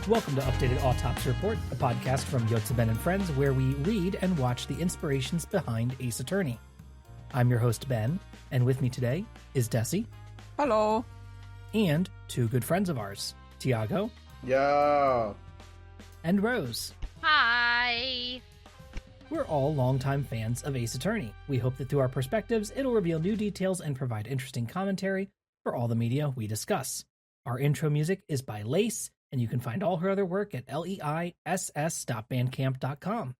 Welcome to Updated Autopsy Report, a podcast from Yotsuben and Friends where we read and watch the inspirations behind Ace Attorney. I'm your host, Ben, and with me today is Dessy. Hello. And two good friends of ours, Tiago. Yo. And Rose. Hi. We're all longtime fans of Ace Attorney. We hope that through our perspectives, it'll reveal new details and provide interesting commentary for all the media we discuss. Our intro music is by Lace, and you can find all her other work at leiss.bandcamp.com.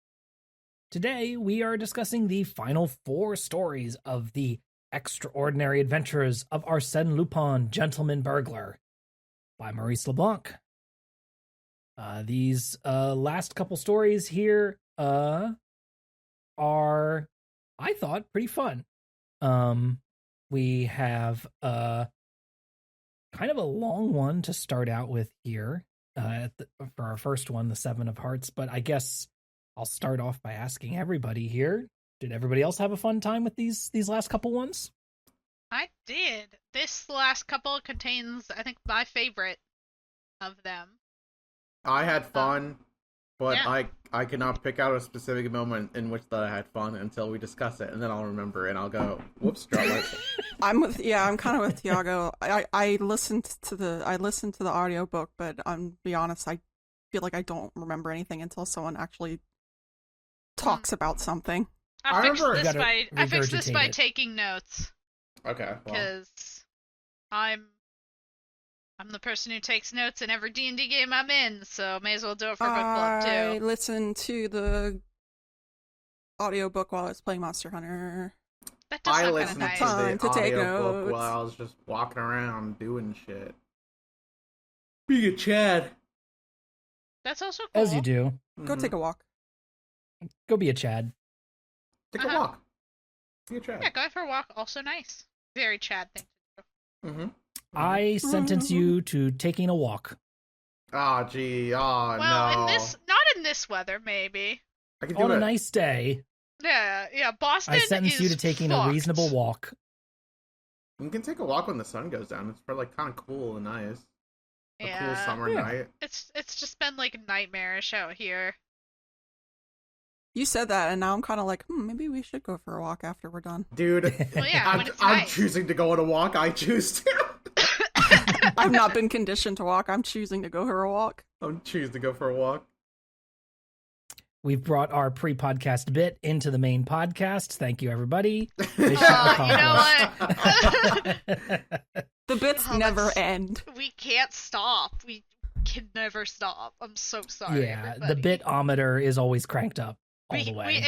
Today, we are discussing the final 4 stories of the extraordinary adventures of Arsene Lupin, Gentleman Burglar, by Maurice LeBlanc. These last couple stories here are, I thought, pretty fun. We have kind of a long one to start out with here for our first one, the 7 of Hearts, but I guess I'll start off by asking everybody here, did everybody else have a fun time with these last couple ones? I did. This last couple contains, I think, my favorite of them. I had fun, but yeah. I cannot pick out a specific moment in which that I had fun until we discuss it, and then I'll remember and I'll go, whoops, drop my... I'm kind of with Tiago. I listened to the audiobook, but be honest, I feel like I don't remember anything until someone actually talks about something. I fixed this by it. taking notes. Okay, well. Because I'm the person who takes notes in every D&D game I'm in, so may as well do it for book club too. I listened to the audiobook while I was playing Monster Hunter. That does I sound listened kind of to nice. Time the to take audiobook notes. while I was just walking around doing shit. Being a Chad. That's also cool. As you do. Go take a walk. Go be a Chad. Take a walk. Be a Chad. Yeah, going for a walk, also nice. Very Chad thing to do. Mm-hmm. I sentence you to taking a walk. Oh, gee. Oh, Well, no. not in this weather, maybe. I can do On it. a nice day, Yeah, Boston I sentence you is to taking fucked. a reasonable walk. You can take a walk when the sun goes down. It's probably kind of cool and nice. A Yeah. cool summer Yeah. night. It's just been like nightmarish out here. You said that, and now I'm kind of like, maybe we should go for a walk after we're done. Dude, Well, yeah, when it's I'm nice. choosing to go on a walk. I choose to. I've not been conditioned to walk. I'm choosing to go for a walk. I'm choosing to go for a walk. We've brought our pre-podcast bit into the main podcast. Thank you, everybody. You know what? The bits Oh, never that's- end. We can't stop. We can never stop. I'm so sorry. Yeah, everybody. the bitometer is always cranked up all the We, way.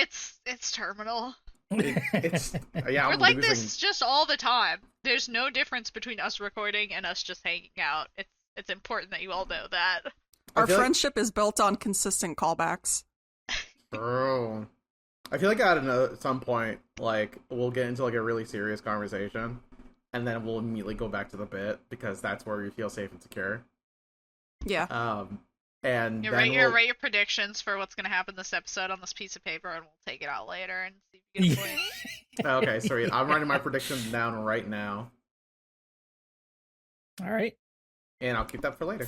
it's terminal. It's yeah. We're I'm like losing. this just all the time. There's no difference between us recording and us just hanging out. It's important that you all know that. I Our feel like- friendship is built on consistent callbacks. Bro, I feel like at some point, like we'll get into like a really serious conversation, and then we'll immediately go back to the bit because that's where we feel safe and secure. Yeah. And You then write your predictions for what's gonna happen this episode on this piece of paper, and we'll take it out later and see if you get a point. Okay, sweet. I'm writing my predictions down right now, All right. and I'll keep that for later.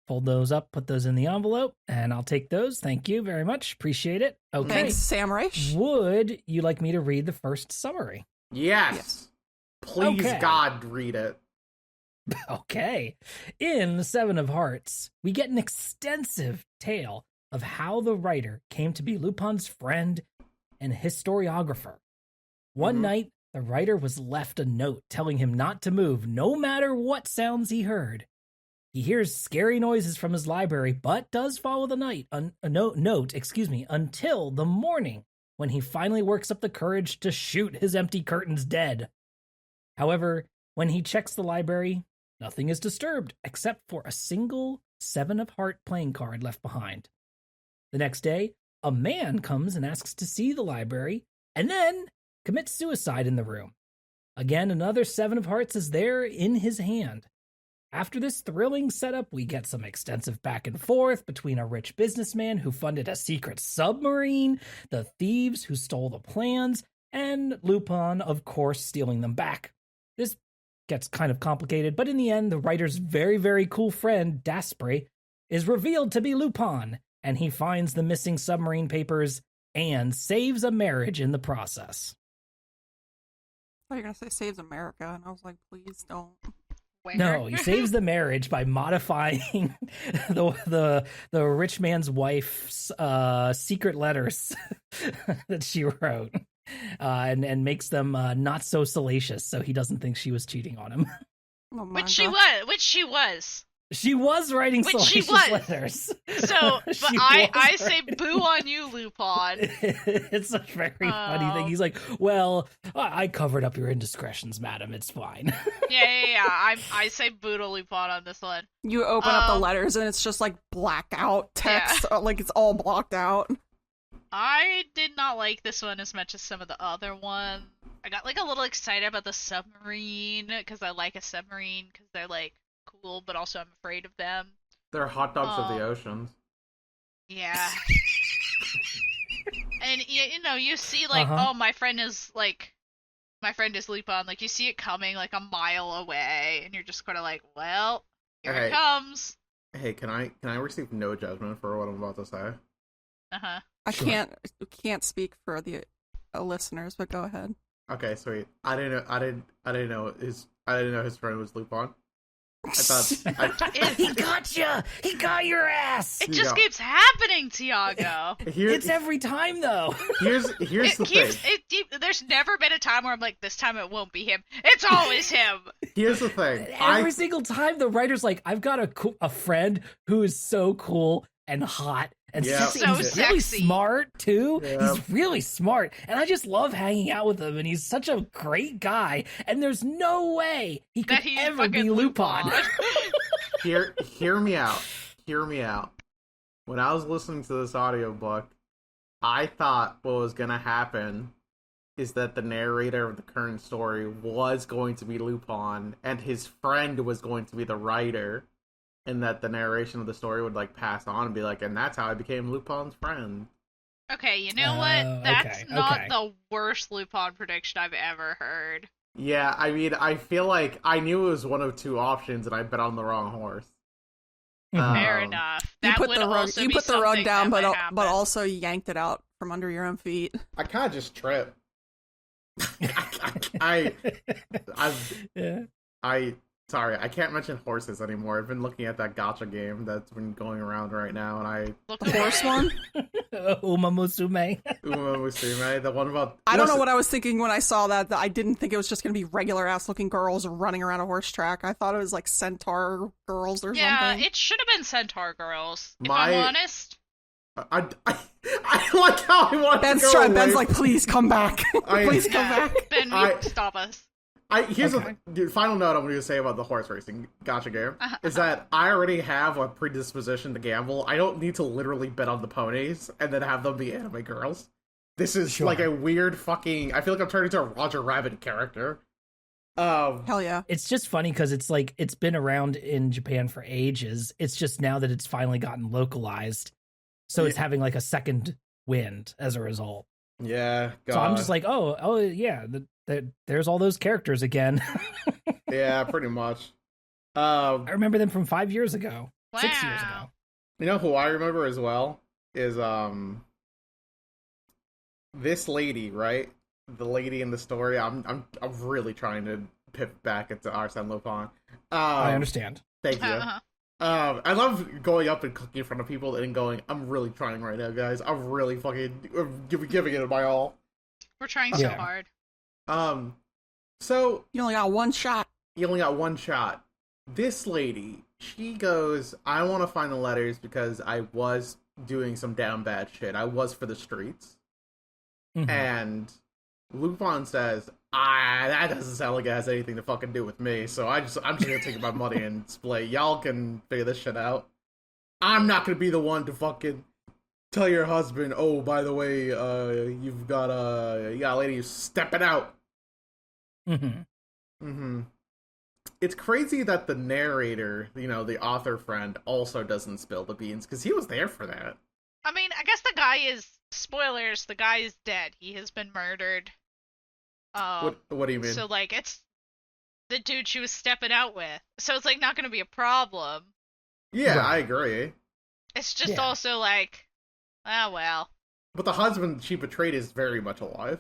Fold those up, put those in the envelope, and I'll take those. Thank you very much. Appreciate it. Okay. Thanks, Samurai. Would you like me to read the first summary? Yes. Please, Okay. God, read it. Okay. In the 7 of Hearts, we get an extensive tale of how the writer came to be Lupin's friend and historiographer. One Mhm. night, the writer was left a note telling him not to move no matter what sounds he heard. He hears scary noises from his library, but does follow the note until the morning when he finally works up the courage to shoot his empty curtains dead. However, when he checks the library, nothing is disturbed except for a single 7 of Heart playing card left behind. The next day, a man comes and asks to see the library and then commits suicide in the room. Again, another 7 of Hearts is there in his hand. After this thrilling setup, we get some extensive back and forth between a rich businessman who funded a secret submarine, the thieves who stole the plans, and Lupin, of course, stealing them back. This gets kind of complicated, but in the end, the writer's very, very cool friend, Daspre, is revealed to be Lupin, and he finds the missing submarine papers and saves a marriage in the process. I thought you were going to say saves America, and I was like, please don't. Where? No, he saves the marriage by modifying the rich man's wife's secret letters that she wrote, and makes them not so salacious, so he doesn't think she was cheating on him. Oh my Which she God. was. She was writing Which salacious she was. letters. So, but She I was say writing- boo on you, Lupin. It's a very funny thing. He's like, well, I covered up your indiscretions, madam. It's fine. Yeah. I say boo to Lupin on this one. You open up the letters, and it's just like blackout text. Like it's all blocked out. I did not like this one as much as some of the other ones. I got like a little excited about the submarine because I like a submarine because they're like cool, but also I'm afraid of them. They're hot dogs of the oceans. Yeah. And you see like, oh, my friend is Lupin. Like you see it coming like a mile away, and you're just kind of like, well, here it comes. Hey, can I receive no judgment for what I'm about to say? I can't speak for the listeners, but go ahead. Okay, sweet. I didn't know his friend was Lupin. I thought He got you. He got your ass. It just keeps happening, Tiago. It's every time though. Here's the thing. There's never been a time where I'm like, this time it won't be him. It's always him. Here's the thing. Every single time the writer's like, I've got a friend who is so cool and hot and sexy. So He's really sexy. Smart too. Yeah. He's really smart, and I just love hanging out with him. And he's such a great guy. And there's no way he could He's ever be fucking Lupin. Hear me out. Hear me out. When I was listening to this audiobook, I thought what was gonna happen is that the narrator of the current story was going to be Lupin, and his friend was going to be the writer, and that the narration of the story would like pass on and be like, and that's how I became Lupin's friend. Okay, you know what? That's not the worst Lupin prediction I've ever heard. Yeah, I mean, I feel like I knew it was one of two options, and I bet on the wrong horse. Fair enough. That would also You be put the rug something down, that but might happen. also yanked it out from under your own feet. I kind of just tripped. I sorry, I can't mention horses anymore. I've been looking at that gacha game that's been going around right now, and The horse one? Uma Musume. Uma Musume, the one about... I don't know what I was thinking when I saw that. I didn't think it was just going to be regular ass looking girls running around a horse track. I thought it was like centaur girls or something. Yeah, it should have been Centaur Girls, if I'm honest. I like how I want to go away. Ben's like, please come back. Please come back. Ben, stop us. Here's the final note I'm going to say about the horse racing gacha game is that I already have a predisposition to gamble. I don't need to literally bet on the ponies and then have them be anime girls. This is like a weird fucking... I feel like I'm turning into a Roger Rabbit character. Hell yeah. It's just funny because it's like it's been around in Japan for ages. It's just now that it's finally gotten localized. So it's having like a second wind as a result. Yeah. God. So I'm just like, oh yeah, there's all those characters again. Yeah, pretty much. I remember them from 5 years ago, 6 years ago. You know who I remember as well is this lady, right? The lady in the story. I'm really trying to pivot back into Arsene Lupin. I understand. Thank you. I love going up and cooking in front of people and going, I'm really trying right now, guys. I'm really fucking giving it my all. We're trying so hard. So... You only got one shot. You only got one shot. This lady, she goes, I want to find the letters because I was doing some damn bad shit. I was for the streets. Mm-hmm. And Lupin says, that doesn't sound like it has anything to fucking do with me, so I'm just gonna take my money and split. Y'all can figure this shit out. I'm not gonna be the one to fucking tell your husband, oh, by the way, you got a lady who's stepping out. It's crazy that the narrator, the author friend, also doesn't spill the beans, because he was there for that. I mean, I guess the guy is... Spoilers, the guy is dead. He has been murdered. What do you mean? So, like, it's the dude she was stepping out with. So it's, like, not gonna be a problem. Yeah, Right. I agree. It's just Yeah. also like, ah, well. But the husband she betrayed is very much alive.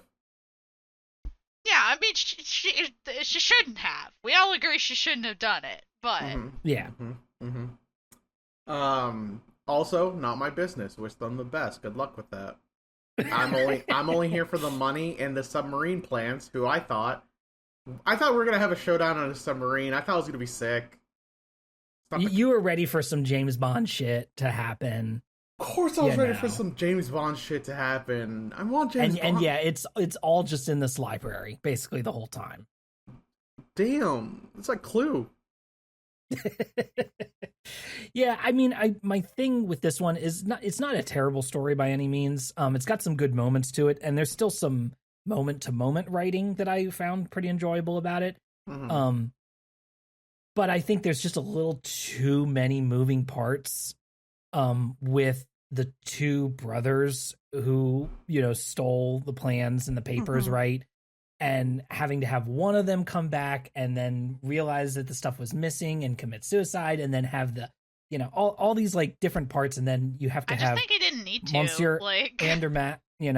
Yeah, I mean, she shouldn't have. We all agree she shouldn't have done it, but Yeah. Also, not my business. Wish them the best. Good luck with that. I'm only here for the money and the submarine plans. Who I thought we were gonna have a showdown on a submarine. I thought it was gonna be sick. You were ready for some James Bond shit to happen. Of course, I was ready for some James Bond shit to happen. I want James Bond. And yeah, it's all just in this library basically the whole time. Damn, it's like Clue. Yeah, I mean, my thing with this one is it's not a terrible story by any means. It's got some good moments to it, and there's still some moment to moment writing that I found pretty enjoyable about it. Mm-hmm. But I think there's just a little too many moving parts with the two brothers who, stole the plans and the papers, right? And having to have one of them come back and then realize that the stuff was missing and commit suicide, and then have the, all these like different parts, and then you have to I have just think he didn't need to. Monsieur Like, Andermatt, we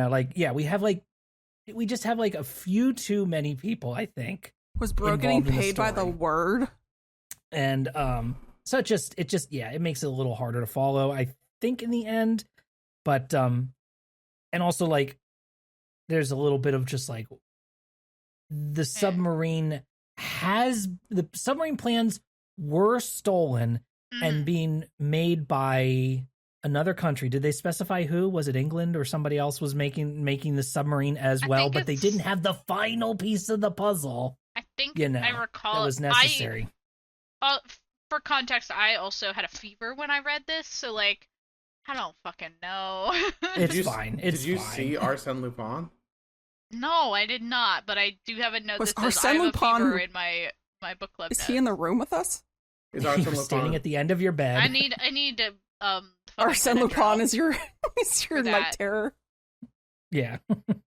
just have like a few too many people, I think. Was Bro getting involved in the paid by the story. word? And so it makes it a little harder to follow, I think, in the end. But and also like there's a little bit of just like the submarine plans were stolen and being made by another country. Did they specify who? Was it England or somebody else was making the submarine as well? But they didn't have the final piece of the puzzle. I think I recall that was necessary. For context, I also had a fever when I read this, so like, I don't fucking know. It's fine. Did you see Arsene Lupin? No, I did not, but I do have a note that says Arsene I have Lupin, a fever in my book club. Is he in the room with us? Is He Arsene was Lupin standing at the end of your bed. I need to Arsene Lupin is your night that. terror. Yeah.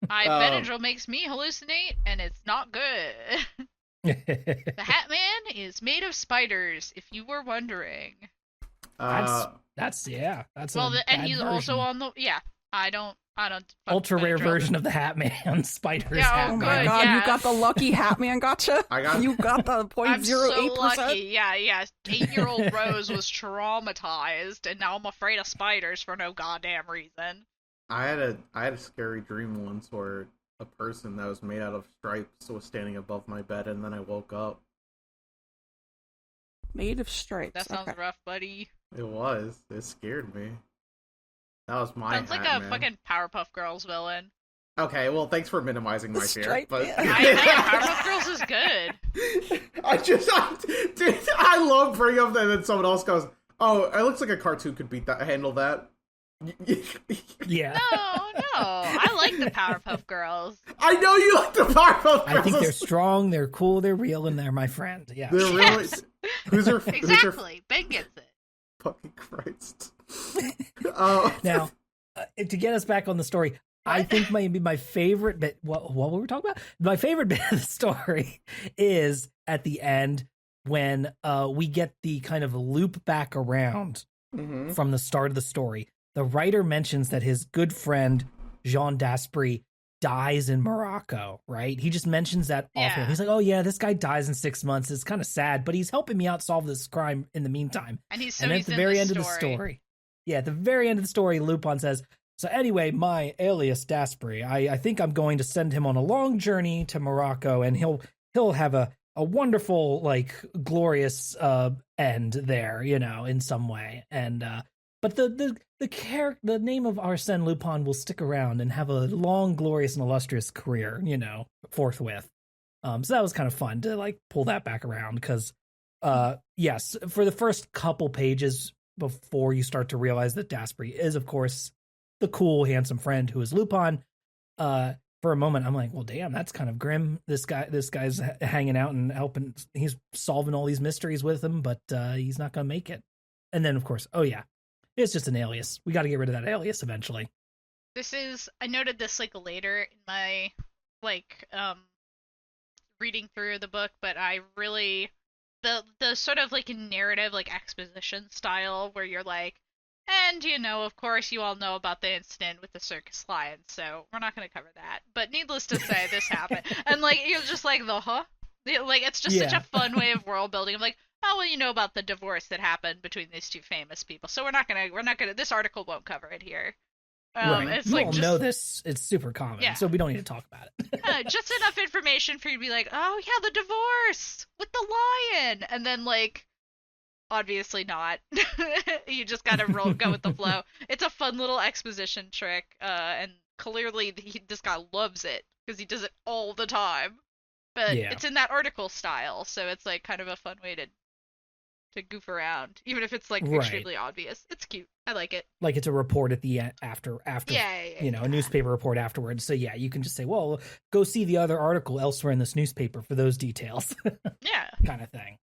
Benadryl makes me hallucinate, and it's not good. The Hat Man is made of spiders, if you were wondering. That's well, and he's also on the I don't ultra rare Benadryl. version of the Hat Man spiders. Yeah, Hat Oh Man. my good, god, yeah. you got the lucky Hatman gotcha? You got the I'm so 0.08%? lucky. Yeah. 8-year-old Rose was traumatized, and now I'm afraid of spiders for no goddamn reason. I had a scary dream once where a person that was made out of stripes was standing above my bed, and then I woke up. Made of stripes. That sounds okay. rough, buddy. It scared me. That was my Sounds like Hat a Man. fucking Powerpuff Girls villain. Okay, well, thanks for minimizing my The fear. stripe But man. I know, Powerpuff Girls is good. I love bringing up that, and then someone else goes, "Oh, it looks like a cartoon could handle that." Yeah. No, I like the Powerpuff Girls. I know you like the Powerpuff Girls. I think they're strong, they're cool, they're real, and they're my friend. Yeah. They're really. Yes. Who's their Exactly. Ben gets it. fucking Christ? Now, to get us back on the story, I think maybe my favorite bit. What were we talking about? My favorite bit of the story is at the end when we get the kind of loop back around from the start of the story. The writer mentions that his good friend Jean Daspry dies in Morocco, right? He just mentions that awful. Yeah. He's like, "Oh yeah, this guy dies in 6 months. It's kind of sad, but he's helping me out solve this crime in the meantime." And he's And at the very end of the story, at the very end of the story, Lupin says, "So anyway, my alias Daspry, I think I'm going to send him on a long journey to Morocco, and he'll have a wonderful, like, glorious end there, in some way. And but the name of Arsène Lupin will stick around and have a long, glorious, and illustrious career, forthwith." So that was kind of fun to like pull that back around because, yes, for the first couple pages before you start to realize that Daspry is, of course, the cool, handsome friend who is Lupin. For a moment, I'm like, well, damn, that's kind of grim. This guy's hanging out and helping. He's solving all these mysteries with him, but he's not going to make it. And then, of course, oh yeah, it's just an alias. We got to get rid of that alias eventually. I noted this like later in my reading through the book, but I really the sort of like narrative, like exposition style where you're like, and of course you all know about the incident with the circus lion, so we're not going to cover that. But needless to say, this happened, and like you're just like like it's just such a fun way of world building. I'm like, oh well, you know about the divorce that happened between these two famous people, so we're not gonna. This article won't cover it here. Right. It's You like all just, know this. It's super common, Yeah. so we don't need to talk about it. just enough information for you to be like, oh yeah, the divorce with the lion, and then like, obviously not. You just gotta go with the flow. It's a fun little exposition trick, and clearly this guy loves it because he does it all the time. But Yeah. it's in that article style, so it's like kind of a fun way to goof around, even if it's like Right. extremely obvious. It's cute. I like it. Like it's a report at the end after Yeah. a newspaper report afterwards. So yeah, you can just say, well, go see the other article elsewhere in this newspaper for those details, Yeah. kind of thing.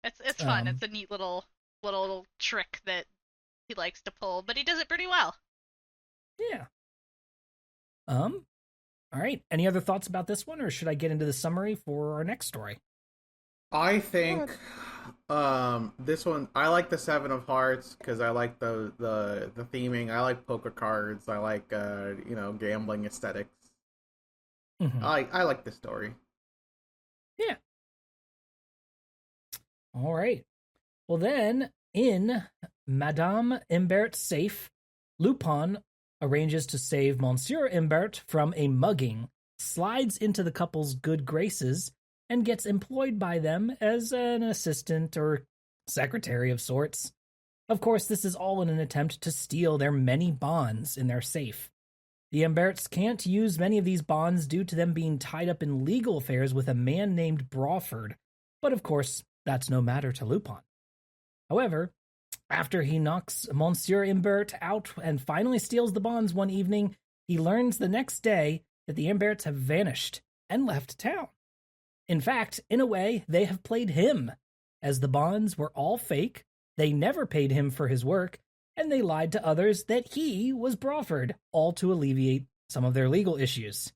It's fun. It's a neat little trick that he likes to pull, but he does it pretty well. Yeah. All right. Any other thoughts about this one, or should I get into the summary for our next story? I think this one, I like the Seven of Hearts because I like the theming. I like poker cards. I like gambling aesthetics. Mhm. I like this story. Yeah. All right. Well, then, in Madame Imbert's safe, Lupin arranges to save Monsieur Imbert from a mugging, slides into the couple's good graces, and gets employed by them as an assistant or secretary of sorts. Of course, this is all in an attempt to steal their many bonds in their safe. The Imberts can't use many of these bonds due to them being tied up in legal affairs with a man named Brawford, but of course, that's no matter to Lupin. However, after he knocks Monsieur Imbert out and finally steals the bonds one evening, he learns the next day that the Imberts have vanished and left town. In fact, in a way, they have played him, as the bonds were all fake, they never paid him for his work, and they lied to others that he was Brawford, all to alleviate some of their legal issues.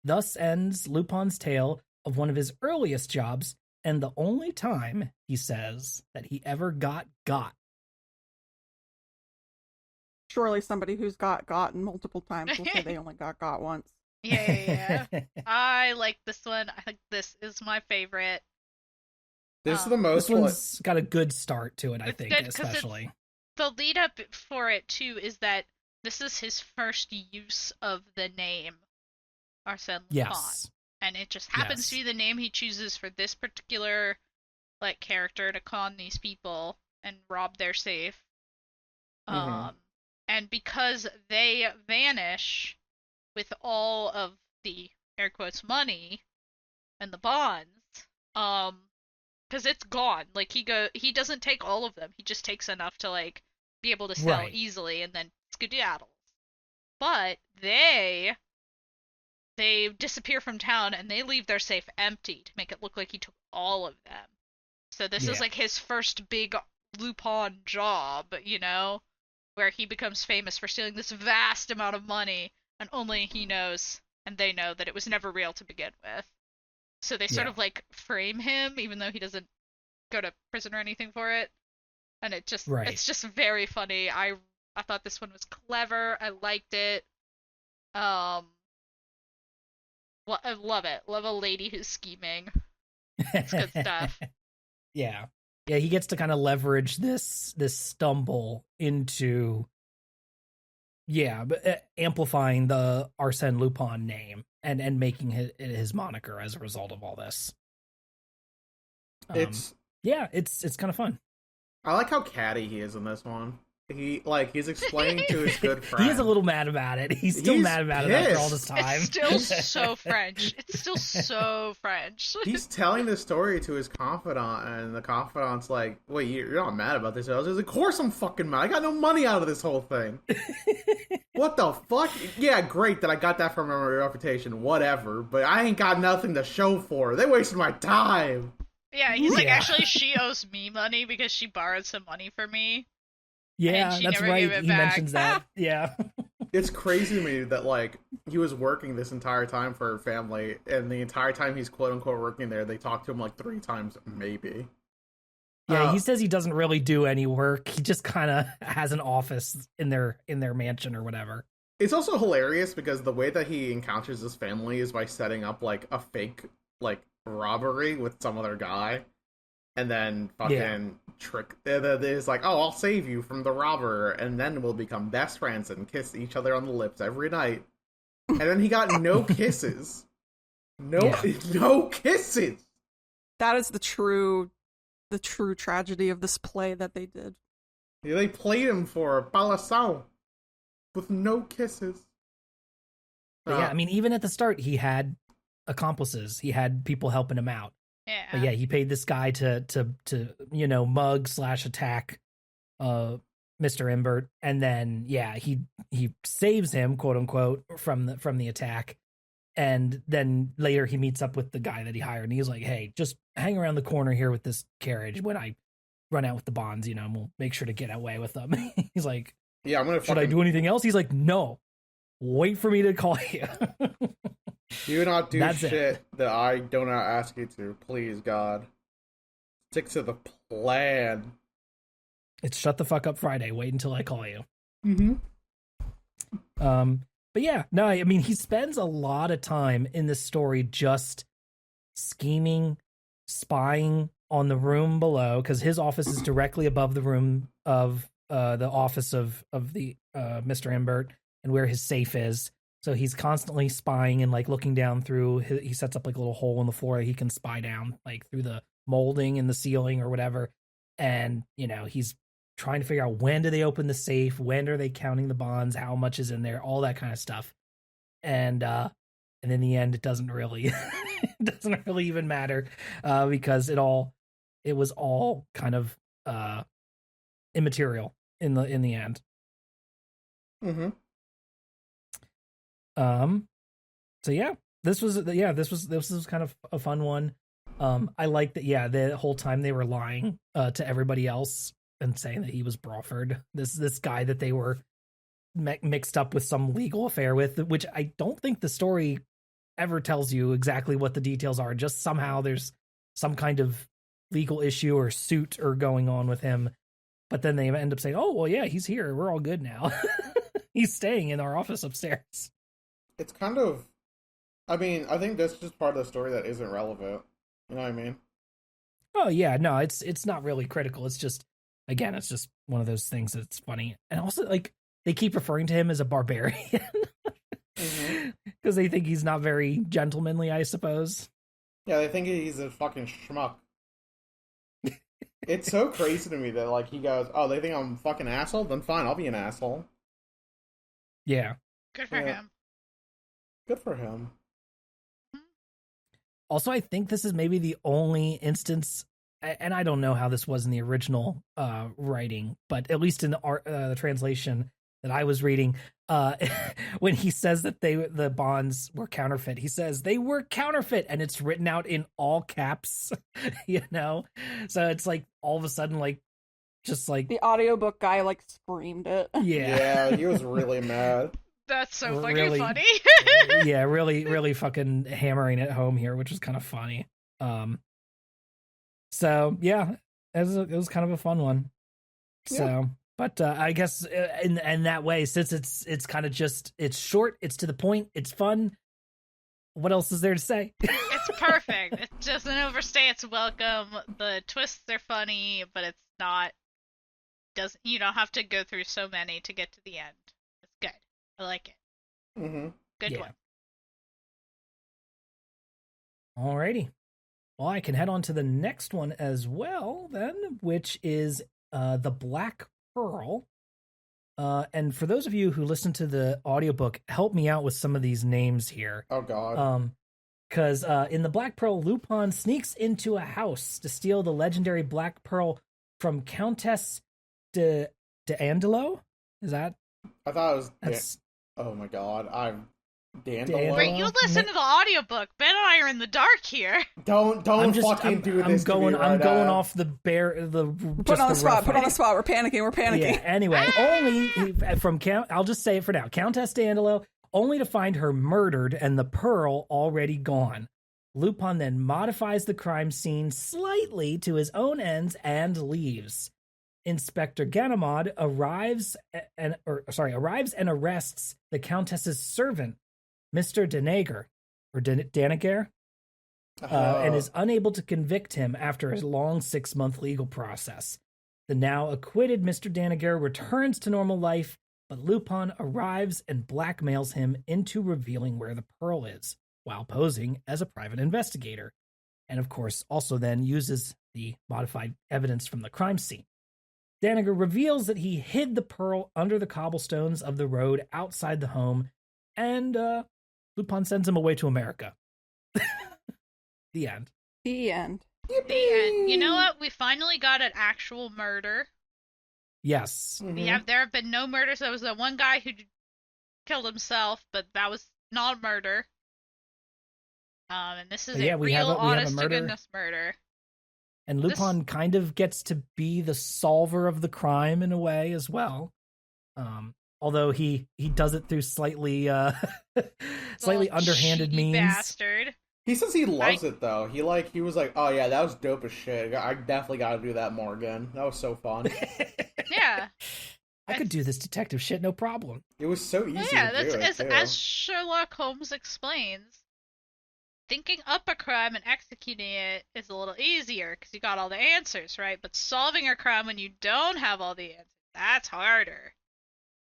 Thus ends Lupin's tale of one of his earliest jobs, and the only time, he says, that he ever got. Surely somebody who's gotten multiple times will say they only got once. Yeah. I like this one. I think this is my favorite. This is the most. This one's got a good start to it, I It's think, good 'cause especially. The lead up for it too is that this is his first use of the name Arsene Lupin. Yes. And it just happens to be the name he chooses for this particular like character to con these people and rob their safe. Mhm. And because they vanish with all of the air quotes money and the bonds, because it's gone. Like he doesn't take all of them. He just takes enough to like be able to sell Right. easily and then skedaddles. But they disappear from town and they leave their safe empty to make it look like he took all of them. So this is Yeah. like his first big Lupin job, where he becomes famous for stealing this vast amount of money, and only he knows and they know that it was never real to begin with. So they sort Yeah. of like frame him even though he doesn't go to prison or anything for it. And it's just very funny. I thought this one was clever. I liked it. Well, I love it. Love a lady who's scheming. It's good stuff. Yeah. Yeah, he gets to kind of leverage this stumble into amplifying the Arsene Lupin name and making his moniker as a result of all this. It's it's kind of fun. I like how catty he is in this one. He's explaining to his good friend. He is a little mad about it. He's still mad about it after all this time. It's still so French. It's still so French. He's telling the story to his confidant, and the confidant's like, "Wait, you're not mad about this?" I was like, "Of course I'm fucking mad. I got no money out of this whole thing. What the fuck? Yeah, great that I got that from my reputation, whatever. But I ain't got nothing to show for it. They wasted my time." Yeah, he's like, actually, she owes me money because she borrowed some money from me. Yeah, she that's never right. gave it He back. mentions that. Yeah. It's crazy to me that, like, he was working this entire time for her family, and the entire time he's quote-unquote working there, they talk to him, like, 3 times, maybe. Yeah, he says he doesn't really do any work. He just kind of has an office in their mansion or whatever. It's also hilarious because the way that he encounters his family is by setting up, like, a fake, like, robbery with some other guy. And then fucking trick. It's like, oh, I'll save you from the robber, and then we'll become best friends and kiss each other on the lips every night. And then he got no kisses. No kisses. That is the true tragedy of this play that they did. Yeah, they played him for Palasao with no kisses. But yeah, I mean, even at the start, he had accomplices. He had people helping him out. Yeah. But yeah, he paid this guy to mug / attack Mr. Imbert, and then he saves him, quote unquote, from the attack. And then later he meets up with the guy that he hired, and he's like, "Hey, just hang around the corner here with this carriage. When I run out with the bonds, and we'll make sure to get away with them." He's like, "Yeah, I'm gonna." Should I do anything else? He's like, "No, wait for me to call you." Do not do shit that I do not ask you to, please, God. Stick to the plan. It's Shut the Fuck Up Friday. Wait until I call you. Mm-hmm. But yeah, no, I mean, he spends a lot of time in this story just scheming, spying on the room below, because his office is directly above the room of the office of the Mr. Imbert, and where his safe is. So he's constantly spying and like looking down through. He sets up like a little hole in the floor that he can spy down like through the molding in the ceiling or whatever. And he's trying to figure out, when do they open the safe? When are they counting the bonds? How much is in there? All that kind of stuff. And in the end, it doesn't really even matter because it was all kind of immaterial in the end. Mm-hmm. So yeah, this was kind of a fun one. I like that. Yeah, the whole time they were lying to everybody else and saying that he was Brawford, this guy that they were mixed up with some legal affair with, which I don't think the story ever tells you exactly what the details are. Just somehow there's some kind of legal issue or suit or going on with him, but then they end up saying, "Oh, well, yeah, he's here. We're all good now." He's staying in our office upstairs. It's kind of, I mean, I think that's just part of the story that isn't relevant. You know what I mean? Oh yeah, no, it's not really critical. It's just, again, it's just one of those things that's funny. And also, like, they keep referring to him as a barbarian because they think he's not very gentlemanly, I suppose. Yeah, they think he's a fucking schmuck. It's so crazy to me that, like, he goes, "Oh, they think I'm a fucking asshole? Then fine, I'll be an asshole." Yeah. Good for him. Good for him. Also, I think this is maybe the only instance, and I don't know how this was in the original writing, but at least in the translation that I was reading, when he says that the bonds were counterfeit, he says they were counterfeit, and it's written out in all caps, So it's like all of a sudden, like, just like the audiobook guy like screamed it. Yeah, he was really mad. That's so fucking funny. Yeah, really, really fucking hammering it home here, which is kind of funny. So yeah, it was kind of a fun one. Yeah. So, but I guess in that way, since it's kind of just, it's short, it's to the point, it's fun. What else is there to say? It's perfect. It doesn't overstay its welcome. The twists are funny, but it's not. You don't have to go through so many to get to the end. It's good. I like it. Mm-hmm. Good one. Alrighty. Well, I can head on to the next one as well, then, which is The Black Pearl. And for those of you who listen to the audiobook, help me out with some of these names here. Oh, God. Because in The Black Pearl, Lupin sneaks into a house to steal the legendary Black Pearl from Countess de Andelo? Is that? I thought it was... Oh, my God. Dandelion? Wait, you listen to the audiobook. Ben and I are in the dark here. Don't fucking do this to me right I'm going now. off the Put on the spot. Put on the spot. We're panicking. Yeah, anyway, I'll just say it for now. Countess Dandelo, only to find her murdered and the pearl already gone. Lupin then modifies the crime scene slightly to his own ends and leaves. Inspector Ganimard arrives and arrests the Countess's servant, Mr. Danager, and is unable to convict him after a long 6-month legal process. The now acquitted Mr. Danager returns to normal life, but Lupin arrives and blackmails him into revealing where the pearl is, while posing as a private investigator. And of course, also then uses the modified evidence from the crime scene. Danager reveals that he hid the pearl under the cobblestones of the road outside the home, and Lupin sends him away to America. The end. The end. The end. You know what? We finally got an actual murder. Yes. Mm-hmm. There have been no murders. There was that one guy who killed himself, but that was not a murder. And this is a real, honest-to-goodness murder. And Lupin kind of gets to be the solver of the crime in a way as well. Although he does it through slightly underhanded means. Bastard. He says he loves it though. He was like, oh yeah, that was dope as shit. I definitely got to do that more again. That was so fun. Yeah. I could do this detective shit, no problem. It was so easy. Yeah, to do it, as Sherlock Holmes explains. Thinking up a crime and executing it is a little easier because you got all the answers, right? But solving a crime when you don't have all the answers, that's harder.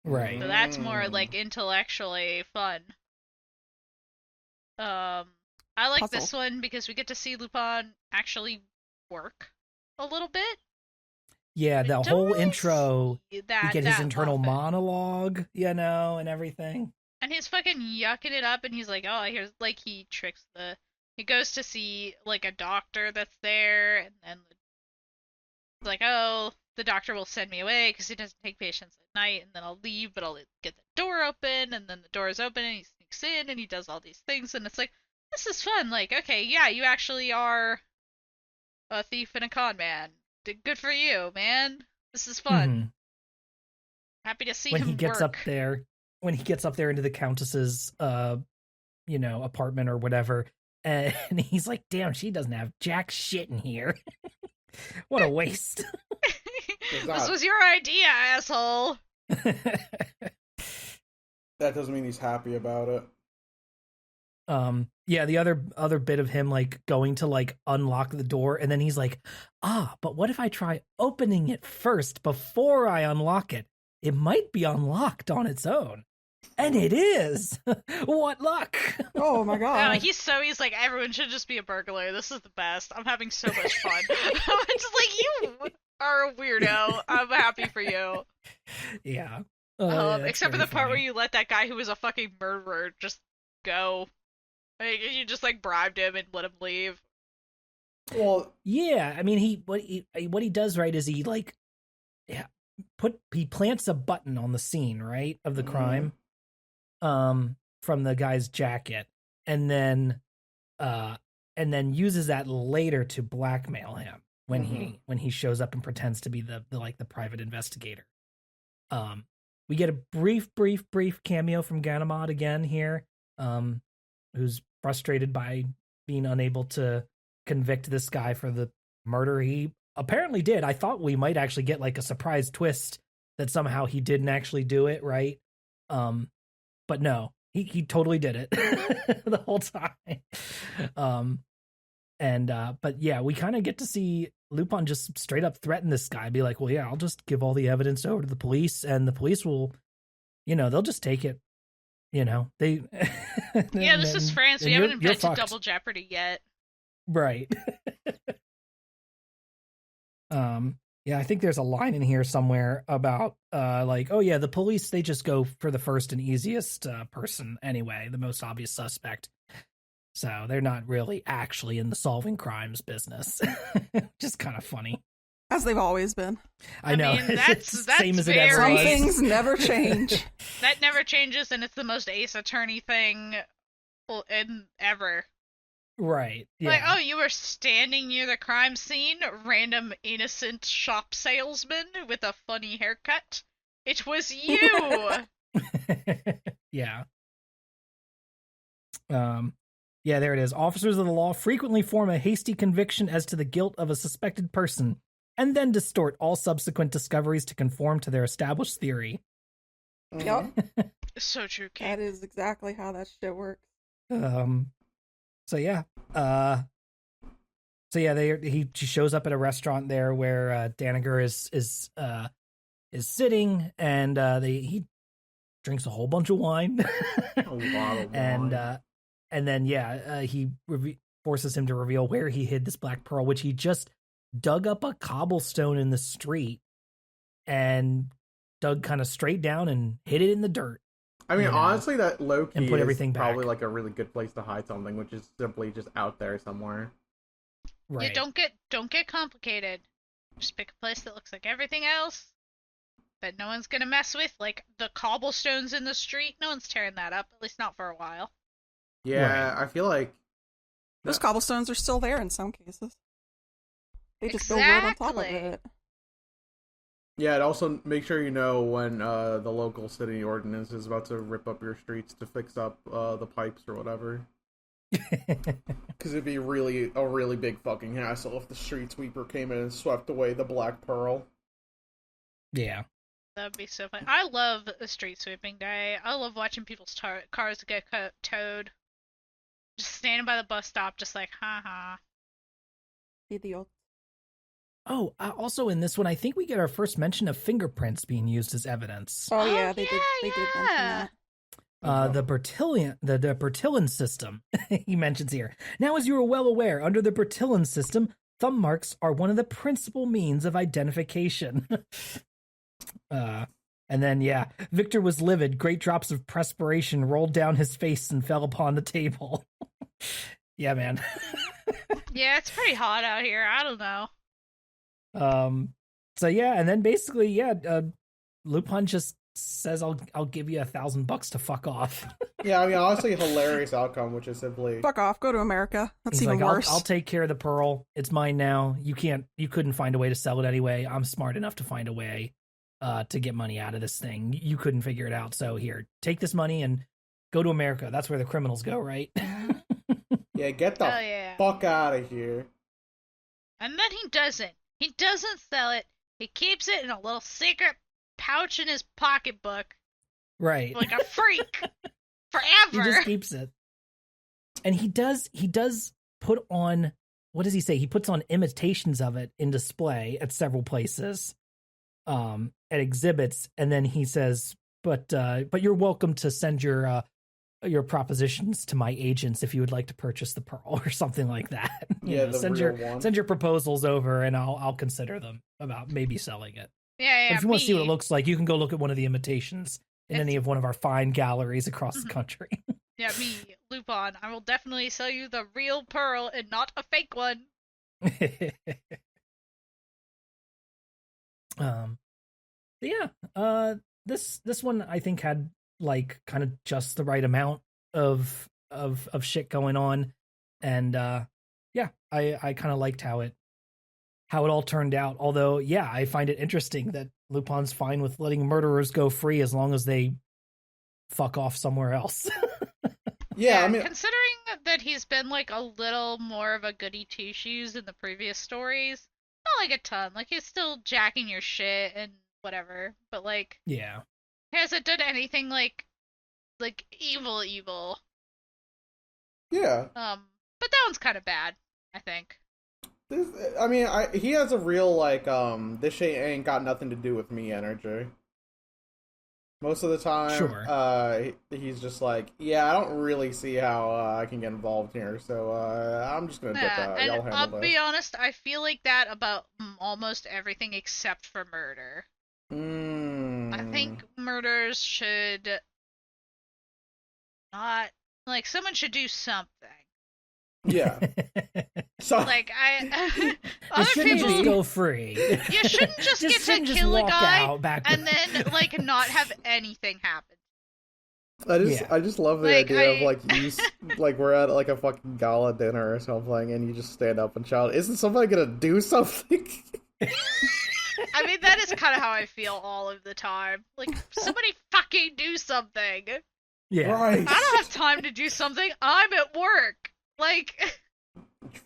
Right. So that's more like intellectually fun. I like this one because we get to see Lupin actually work a little bit. Yeah, the whole intro, you get his internal often. monologue, and everything. And he's fucking yucking it up, and he's like, oh, here's, like, he goes to see, like, a doctor that's there, and then, like, oh, the doctor will send me away, because he doesn't take patients at night, and then I'll leave, but I'll get the door open, and then the door is open, and he sneaks in, and he does all these things, and it's like, this is fun, like, okay, yeah, you actually are a thief and a con man. Good for you, man. This is fun. Mm-hmm. Happy to see when him he gets work. When he gets up there into the Countess's, apartment or whatever, and he's like, damn, she doesn't have jack shit in here. What a waste. This was your idea, asshole. That doesn't mean he's happy about it. Yeah, the other bit of him, like, going to, like, unlock the door, and then he's like, but what if I try opening it first before I unlock it? It might be unlocked on its own. And it is. What luck. Oh my god. He's like, everyone should just be a burglar. This is the best. I'm having so much fun. I'm just like, you are a weirdo. I'm happy for you. Yeah. Except for the part where you let that guy who was a fucking murderer just go. Like, you just, like, bribed him and let him leave. Well, yeah, I mean, what he does, right, is he, like, he plants a button on the scene, right, of the crime, from the guy's jacket, and then uses that later to blackmail him when he shows up and pretends to be the private investigator. We get a brief cameo from Ganimard again here, who's frustrated by being unable to convict this guy for the murder he apparently did. I thought we might actually get, like, a surprise twist that somehow he didn't actually do it, right? But no, he totally did it the whole time. But yeah, we kind of get to see Lupin just straight up threaten this guy, be like, well, yeah, I'll just give all the evidence over to the police, and the police will, they'll just take it. They. Yeah, this is France. We haven't invented double jeopardy yet. Right. Yeah, I think there's a line in here somewhere about, oh yeah, the police, they just go for the first and easiest person anyway, the most obvious suspect. So they're not really actually in the solving crimes business. Just kind of funny. As they've always been. I know. mean, that's same as it ever Some was. things never change. That never changes, and it's the most Ace Attorney thing in ever. Right. Yeah. Like, oh, you were standing near the crime scene, random innocent shop salesman with a funny haircut. It was you! Yeah. Yeah, there it is. Officers of the law frequently form a hasty conviction as to the guilt of a suspected person, and then distort all subsequent discoveries to conform to their established theory. Yep. So true, Kate. That is exactly how that shit works. So yeah. He shows up at a restaurant there where Daniger is sitting, and he drinks a whole bunch of wine. A lot of wine. And then he forces him to reveal where he hid this black pearl, which he just dug up a cobblestone in the street and dug kind of straight down and hid it in the dirt. I mean, honestly, that low-key and put is everything probably back. like a really good place to hide something, which is simply just out there somewhere. Right. Yeah, don't get complicated. Just pick a place that looks like everything else that no one's gonna mess with, like the cobblestones in the street. No one's tearing that up, at least not for a while. Yeah, Right. I feel like Those cobblestones are still there in some cases. They just build right on top of Exactly. it. yeah. It also make sure you know when the local city ordinance is about to rip up your streets to fix up the pipes or whatever. Because it'd be a really big fucking hassle if the street sweeper came in and swept away the black pearl. Yeah. That'd be so fun. I love a street sweeping day. I love watching people's cars get towed. Just standing by the bus stop, just like, haha. Idiot. Oh, also in this one, I think we get our first mention of fingerprints being used as evidence. Oh, Oh, yeah, they did mention yeah. that. The Bertillon system, he mentions here. Now, as you are well aware, under the Bertillon system, thumb marks are one of the principal means of identification. And then, Victor was livid. Great drops of perspiration rolled down his face and fell upon the table. Yeah, man. Yeah, it's pretty hot out here. I don't know. So yeah, and then basically, Lupin just says, "I'll give you $1,000 to fuck off." Yeah, I mean, honestly, hilarious outcome, which is simply Fuck off, go to America. That's He's even like, worse. I'll take care of the pearl. It's mine now. You couldn't find a way to sell it anyway. I'm smart enough to find a way to get money out of this thing. You couldn't figure it out. So here, take this money and go to America. That's where the criminals go, right? yeah, get the Oh, yeah. fuck out of here. And then he doesn't. He doesn't sell it. He keeps it in a little secret pouch in his pocketbook. Right. Like a freak. He Forever. just keeps it. And he does put on, what does he say? He puts on imitations of it in display at several places, at exhibits, and then he says, but you're welcome to send your propositions to my agents if you would like to purchase the pearl or something like that. The send real one. your proposals over and I'll consider them about maybe selling it. Yeah, But if you want to see what it me. looks like, you can go look at one of the imitations in any of one of our fine galleries across the country. Yeah, me, Lupin. I will definitely sell you the real pearl and not a fake one. This one I think had like kind of just the right amount of shit going on, and I kind of liked how it all turned out. Although, I find it interesting that Lupin's fine with letting murderers go free as long as they fuck off somewhere else. Yeah, I mean, considering that he's been like a little more of a goody two shoes in the previous stories, not like a ton. Like he's still jacking your shit and whatever, but like, Yeah. he hasn't done anything like evil. yeah. But that one's kind of bad, I think. He has a real like this shit ain't got nothing to do with me energy. Most of the time, Sure. He's just like, I don't really see how I can get involved here, so I'm just gonna dip out. And Y'all handle I'll this. be honest, I feel like that about almost everything except for murder. I think murders should not, like, someone should do something. Yeah. So Like It other shouldn't people, just go free. you shouldn't just get to shouldn't just kill a walk guy out back and then like not have anything happen. Yeah. I just love the Like, idea of like like we're at like a fucking gala dinner or something, and you just stand up and shout, "Isn't somebody gonna do something?" I mean, that is kind of how I feel all of the time. Like, somebody fucking do something. Yeah. Right. I don't have time to do something. I'm at work. Like,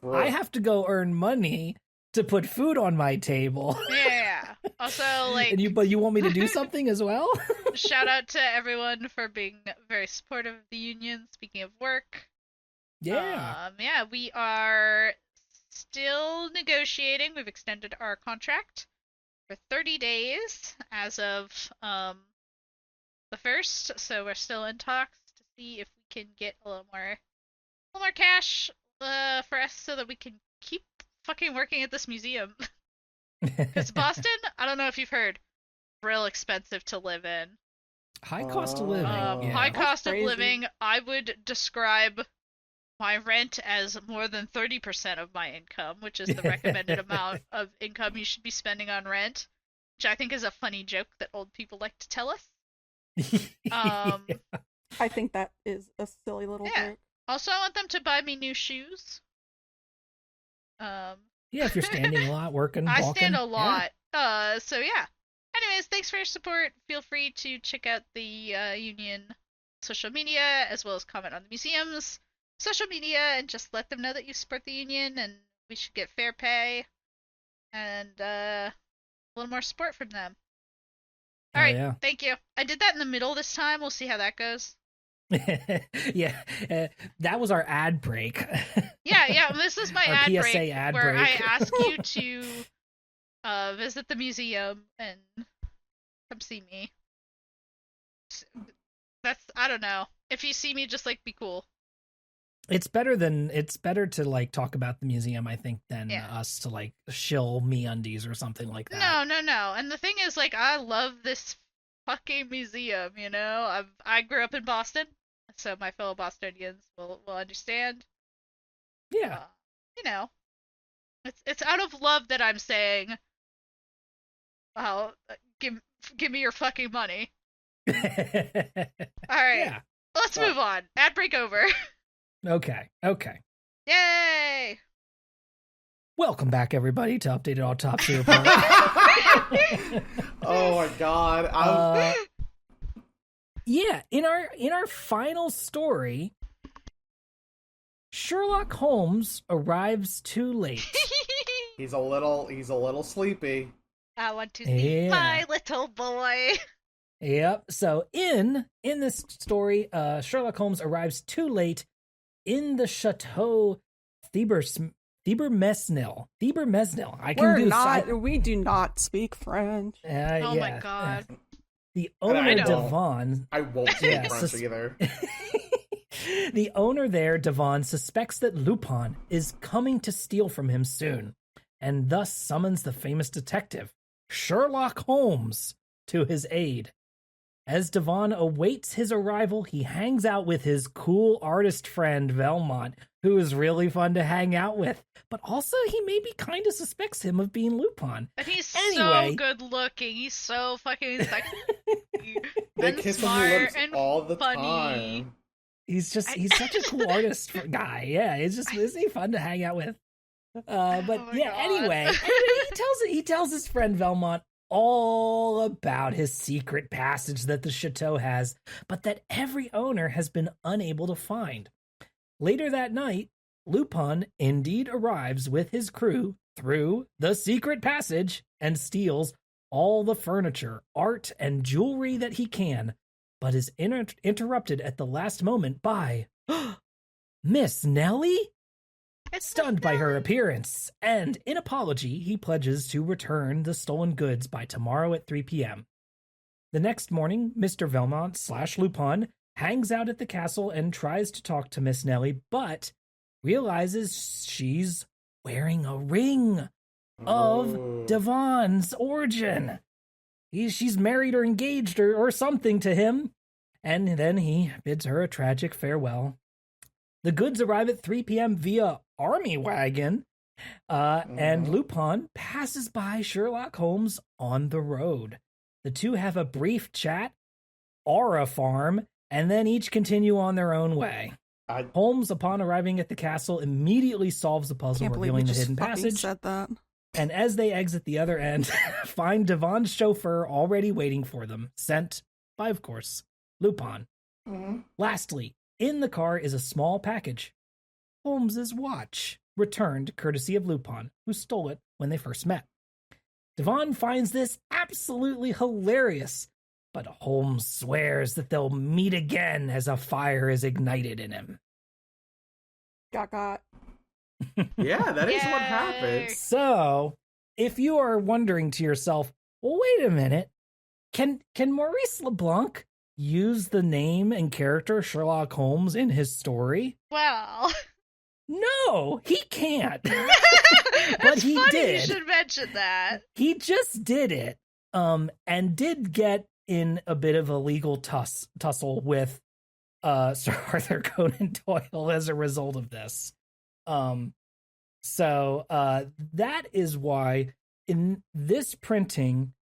True. I have to go earn money to put food on my table. yeah. Also, like, But you want me to do something as well? shout out to everyone for being very supportive of the union. Speaking of work, Yeah. yeah, we are still negotiating. We've extended our contract for 30 days as of the 1st, so we're still in talks to see if we can get a little more cash for us so that we can keep fucking working at this museum. Because Boston, I don't know if you've heard, real expensive to live in. High cost of living. Oh. Yeah. High cost of crazy. living. I would describe my rent as more than 30% of my income, which is the recommended amount of income you should be spending on rent, which I think is a funny joke that old people like to tell us. I think that is a silly little Yeah. joke. Also, I want them to buy me new shoes. Yeah, if you're standing a lot, working, I walking. stand a yeah. lot. So yeah. Anyways, thanks for your support. Feel free to check out the union social media as well as comment on the museum's social media and just let them know that you support the union and we should get fair pay and a little more support from them. All Oh, right, yeah. thank you. I did that in the middle this time. We'll see how that goes. Yeah, that was our ad break. Yeah. This is my Our ad PSA break ad where break. I ask you to visit the museum and come see me. That's, I don't know. If you see me, just like be cool. It's better to like talk about the museum, I think, than Yeah. us to like shill MeUndies or something like that. No. And the thing is, like, I love this fucking museum. You know, I grew up in Boston, so my fellow Bostonians will understand. Yeah. You know, it's out of love that I'm saying, well, give me your fucking money. All right, Yeah. let's move on. Ad break over. Okay. Yay! Welcome back, everybody, to Updated Autopsy Report. Oh my god. Yeah, in our final story, Sherlock Holmes arrives too late. He's a little sleepy. I want to see Yeah. my little boy. Yep. So in this story, Sherlock Holmes arrives too late in the Chateau Thebermesnil. I can We do not speak French. Oh my god. The And owner I don't. Devon. I won't speak Yeah, French either. The owner there, Devon, suspects that Lupin is coming to steal from him soon, and thus summons the famous detective, Sherlock Holmes, to his aid. As Devon awaits his arrival, he hangs out with his cool artist friend, Velmont, who is really fun to hang out with, but also he maybe kind of suspects him of being Lupin. And he's so Anyway. good looking. He's so fucking sexy. They and kiss on the smart lips and all the funny. time. He's such a cool artist guy. Yeah, isn't he fun to hang out with? But Oh my yeah, God. anyway, he tells his friend Velmont all about his secret passage that the chateau has, but that every owner has been unable to find. Later that night, Lupin indeed arrives with his crew through the secret passage and steals all the furniture, art, and jewelry that he can, but is interrupted at the last moment by Miss Nellie? It's Stunned just by her Nellie. appearance, and in apology, he pledges to return the stolen goods by tomorrow at 3 p.m. The next morning, Mr. Velmont/Lupin hangs out at the castle and tries to talk to Miss Nellie, but realizes she's wearing a ring of Ooh. Devon's origin. She's married or engaged or something to him, and then he bids her a tragic farewell. The goods arrive at 3 p.m. via army wagon, and Lupin passes by Sherlock Holmes on the road. The two have a brief chat, aura farm, and then each continue on their own way. Holmes, upon arriving at the castle, immediately solves the puzzle, revealing the hidden passage. Said that. And as they exit the other end, find Devon's chauffeur already waiting for them, sent by, of course, Lupin. Lastly, in the car is a small package. Holmes's watch, returned courtesy of Lupin, who stole it when they first met. Devon finds this absolutely hilarious, but Holmes swears that they'll meet again as a fire is ignited in him. Got. Yeah, that is what Yay. happens. So, if you are wondering to yourself, well, wait a minute, can Maurice LeBlanc use the name and character Sherlock Holmes in his story? Well, No, he can't. that's he funny did. you should mention that. He just did it, and did get in a bit of a legal tussle with Sir Arthur Conan Doyle as a result of this. So that is why in this printing,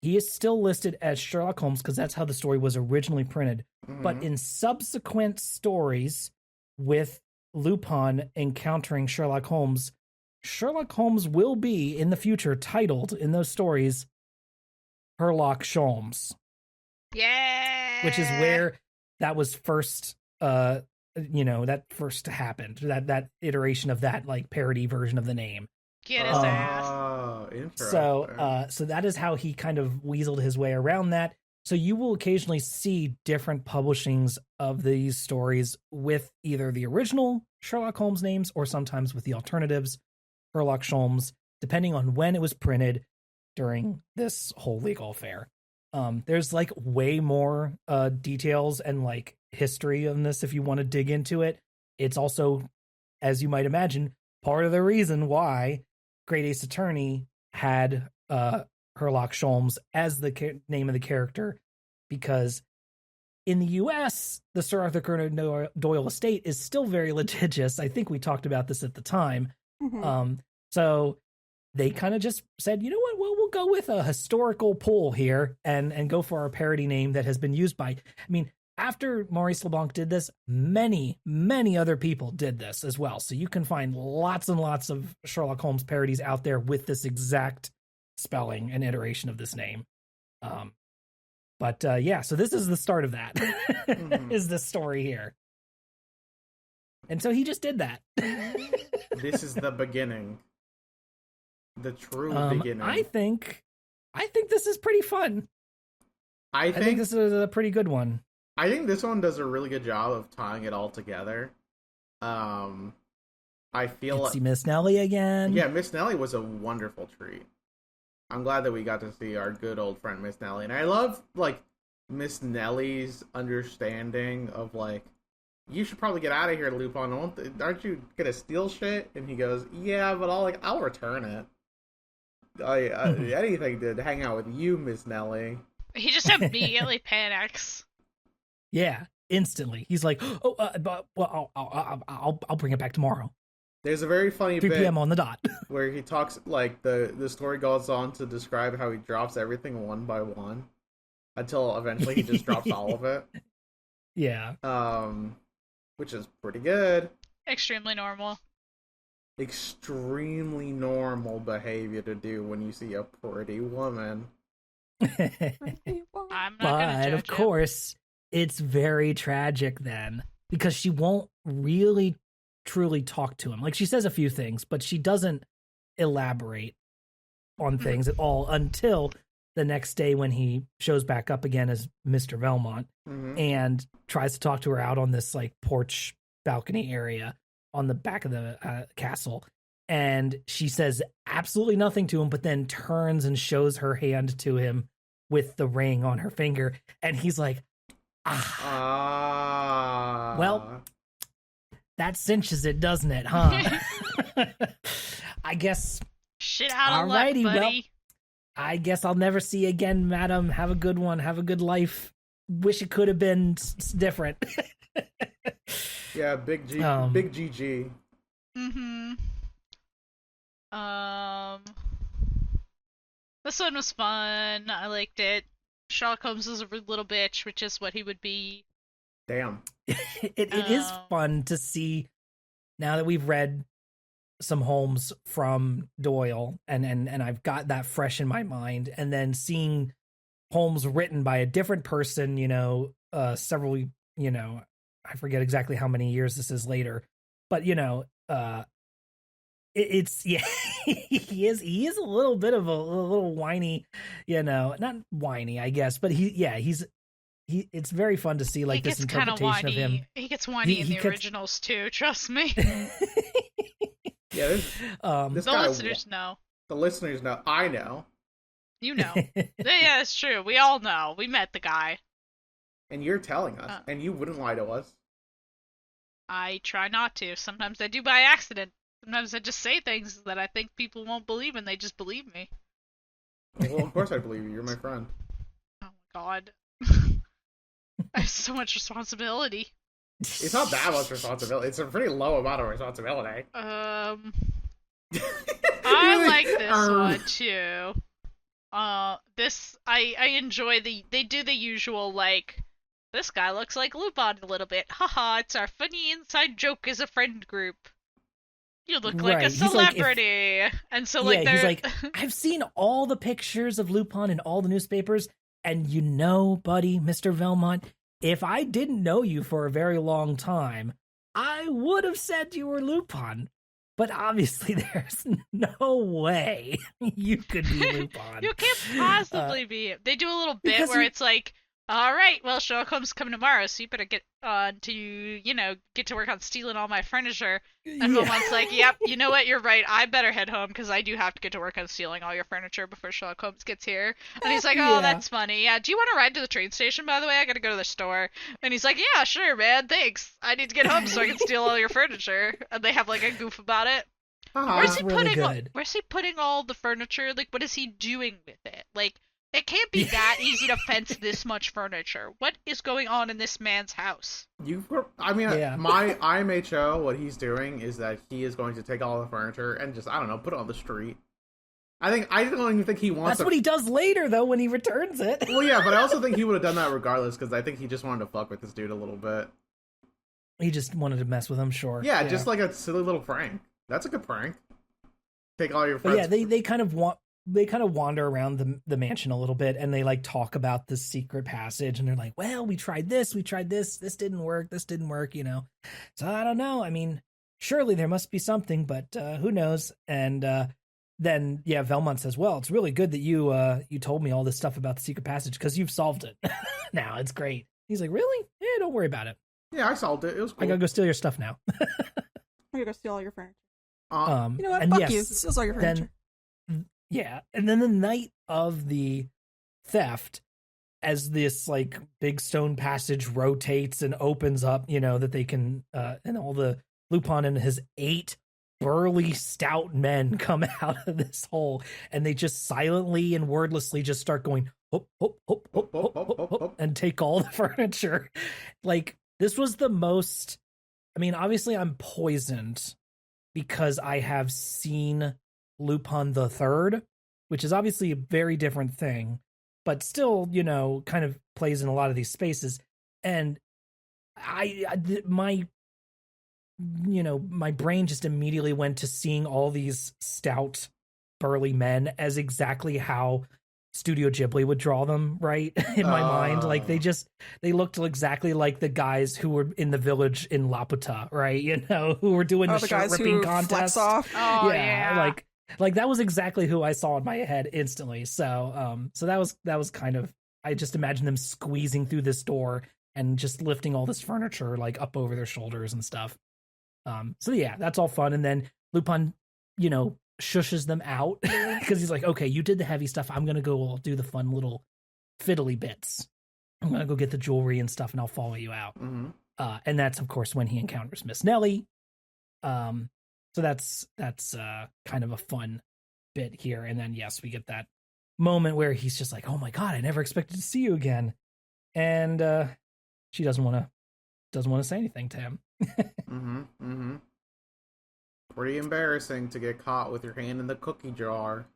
he is still listed as Sherlock Holmes because that's how the story was originally printed. But in subsequent stories with Lupin encountering Sherlock Holmes will be in the future titled in those stories Herlock Sholmes. Yeah. Which is where that was first that first happened. That iteration of that like parody version of the name. Get his ass. Oh, interesting. So that is how he kind of weaseled his way around that. So you will occasionally see different publishings of these stories with either the original Sherlock Holmes names or sometimes with the alternatives, Herlock Sholmes, depending on when it was printed during this whole legal affair. There's like way more details and like history on this if you want to dig into it. It's also, as you might imagine, part of the reason why Great Ace Attorney had Herlock Sholmes as the name of the character, because in the U.S., the Sir Arthur Conan Doyle estate is still very litigious. I think we talked about this at the time. So they kind of just said, you know what, well, we'll go with a historical pull here and go for our parody name that has been used by, I mean, after Maurice LeBlanc did this, many, many other people did this as well. So you can find lots and lots of Sherlock Holmes parodies out there with this exact spelling and iteration of this name. Yeah, so this is the start of that, is this story here. And so he just did that. This is the beginning. The true beginning. I think this is pretty fun. I think this is a pretty good one. I think this one does a really good job of tying it all together. I feel like see Miss Nellie again. Yeah, Miss Nellie was a wonderful treat. I'm glad that we got to see our good old friend Miss Nellie, and I love like Miss Nellie's understanding of like, you should probably get out of here, Lupin. Aren't you gonna steal shit? And he goes, yeah, but I'll return it. Anything to hang out with you, Miss Nellie. He just immediately panics. Yeah, instantly. He's like, I'll bring it back tomorrow. There's a very funny 3 bit p.m. on the dot. where he talks, like, the story goes on to describe how he drops everything one by one until eventually he just drops all of it. Yeah. Which is pretty good. Extremely normal. Extremely normal behavior to do when you see a pretty woman. I'm not gonna judge of course, it's very tragic then, because she won't really truly talk to him. Like, she says a few things, but she doesn't elaborate on things at all until the next day when he shows back up again as Mr. Belmont and tries to talk to her out on this like porch balcony area on the back of the castle. And she says absolutely nothing to him, but then turns and shows her hand to him with the ring on her finger. And he's like, well, that cinches it, doesn't it, huh? I guess. Shit out of luck, buddy. Well, I guess I'll never see you again, madam. Have a good one. Have a good life. Wish it could have been different. Yeah, big GG. Mm-hmm. This one was fun. I liked it. Sherlock Holmes is a rude little bitch, which is what he would be. Damn. It is fun to see now that we've read some Holmes from Doyle and I've got that fresh in my mind, and then seeing Holmes written by a different person, several, I forget exactly how many years this is later, but it's yeah, he is a little bit of a little whiny, not whiny, I guess, but it's very fun to see like this interpretation of him. He gets whiny in the originals too, trust me. Yeah, this the guy, listeners know. The listeners know. I know. You know. Yeah, it's true. We all know. We met the guy. And you're telling us, and you wouldn't lie to us. I try not to. Sometimes I do by accident. Sometimes I just say things that I think people won't believe, and they just believe me. Well, of course I believe you. You're my friend. Oh my god. I have so much responsibility. It's not that much responsibility. It's a pretty low amount of responsibility. I like this one too. I enjoy they do the usual, like, this guy looks like Lupin a little bit. Haha, it's our funny inside joke as a friend group. You look like a celebrity. And so like he's like, I've seen all the pictures of Lupin in all the newspapers, and buddy, Mr. Velmont, if I didn't know you for a very long time, I would have said you were Lupin. But obviously there's no way you could be Lupin. You can't possibly be. They do a little bit where it's like, all right, well, Sherlock Holmes coming tomorrow, so you better get to work on stealing all my furniture. And Beaumont's like, yep, you know what, you're right, I better head home, because I do have to get to work on stealing all your furniture before Sherlock Holmes gets here. And he's like, oh, that's funny. Yeah, do you want to ride to the train station, by the way? I gotta go to the store. And he's like, yeah, sure, man, thanks. I need to get home so I can steal all your furniture. And they have, like, a goof about it. Where's he putting all the furniture? Like, what is he doing with it? Like, it can't be that easy to fence this much furniture. What is going on in this man's house? My IMHO, what he's doing is that he is going to take all the furniture and just, I don't know, put it on the street. I don't even think he wants That's what he does later, though, when he returns it. Well, yeah, but I also think he would have done that regardless, because I think he just wanted to fuck with this dude a little bit. He just wanted to mess with him, sure. Yeah, just like a silly little prank. That's a good prank. Take all your friends. But yeah, they kind of wander around the mansion a little bit, and they like talk about the secret passage, and they're like, well, we tried this, this didn't work, so I don't know. I mean, surely there must be something, but who knows? And then Velmont says, well, it's really good that you told me all this stuff about the secret passage, because you've solved it. Now it's great. He's like, really? Yeah, don't worry about it. Yeah, I solved it. It was cool. I gotta go steal your stuff now. I'm gonna go steal all your furniture. You know what? Fuck you. Steals all your furniture. And then the night of the theft, as this like big stone passage rotates and opens up, that they can, and all the Lupin and his 8 burly, stout men come out of this hole, and they just silently and wordlessly just start going hop, hop, hop, hop, hop, hop, hop, hop, and take all the furniture. Like, this was the most. I mean, obviously, I'm poisoned because I have seen Lupin the Third, which is obviously a very different thing, but still, kind of plays in a lot of these spaces. And my brain just immediately went to seeing all these stout, burly men as exactly how Studio Ghibli would draw them, right? In my mind. Like, they looked exactly like the guys who were in the village in Laputa, right? Who were doing the shirt ripping contest. Off. Oh, yeah. Like that was exactly who I saw in my head instantly. So that was kind of, I just imagined them squeezing through this door and just lifting all this furniture like up over their shoulders and stuff. So yeah, that's all fun. And then Lupin, shushes them out because he's like, okay, you did the heavy stuff. I'm going to go do the fun little fiddly bits. I'm going to go get the jewelry and stuff, and I'll follow you out. Mm-hmm. And that's, of course, when he encounters Miss Nellie. So that's kind of a fun bit here. And then, yes, we get that moment where he's just like, oh my God, I never expected to see you again. And she doesn't want to say anything to him. Pretty embarrassing to get caught with your hand in the cookie jar.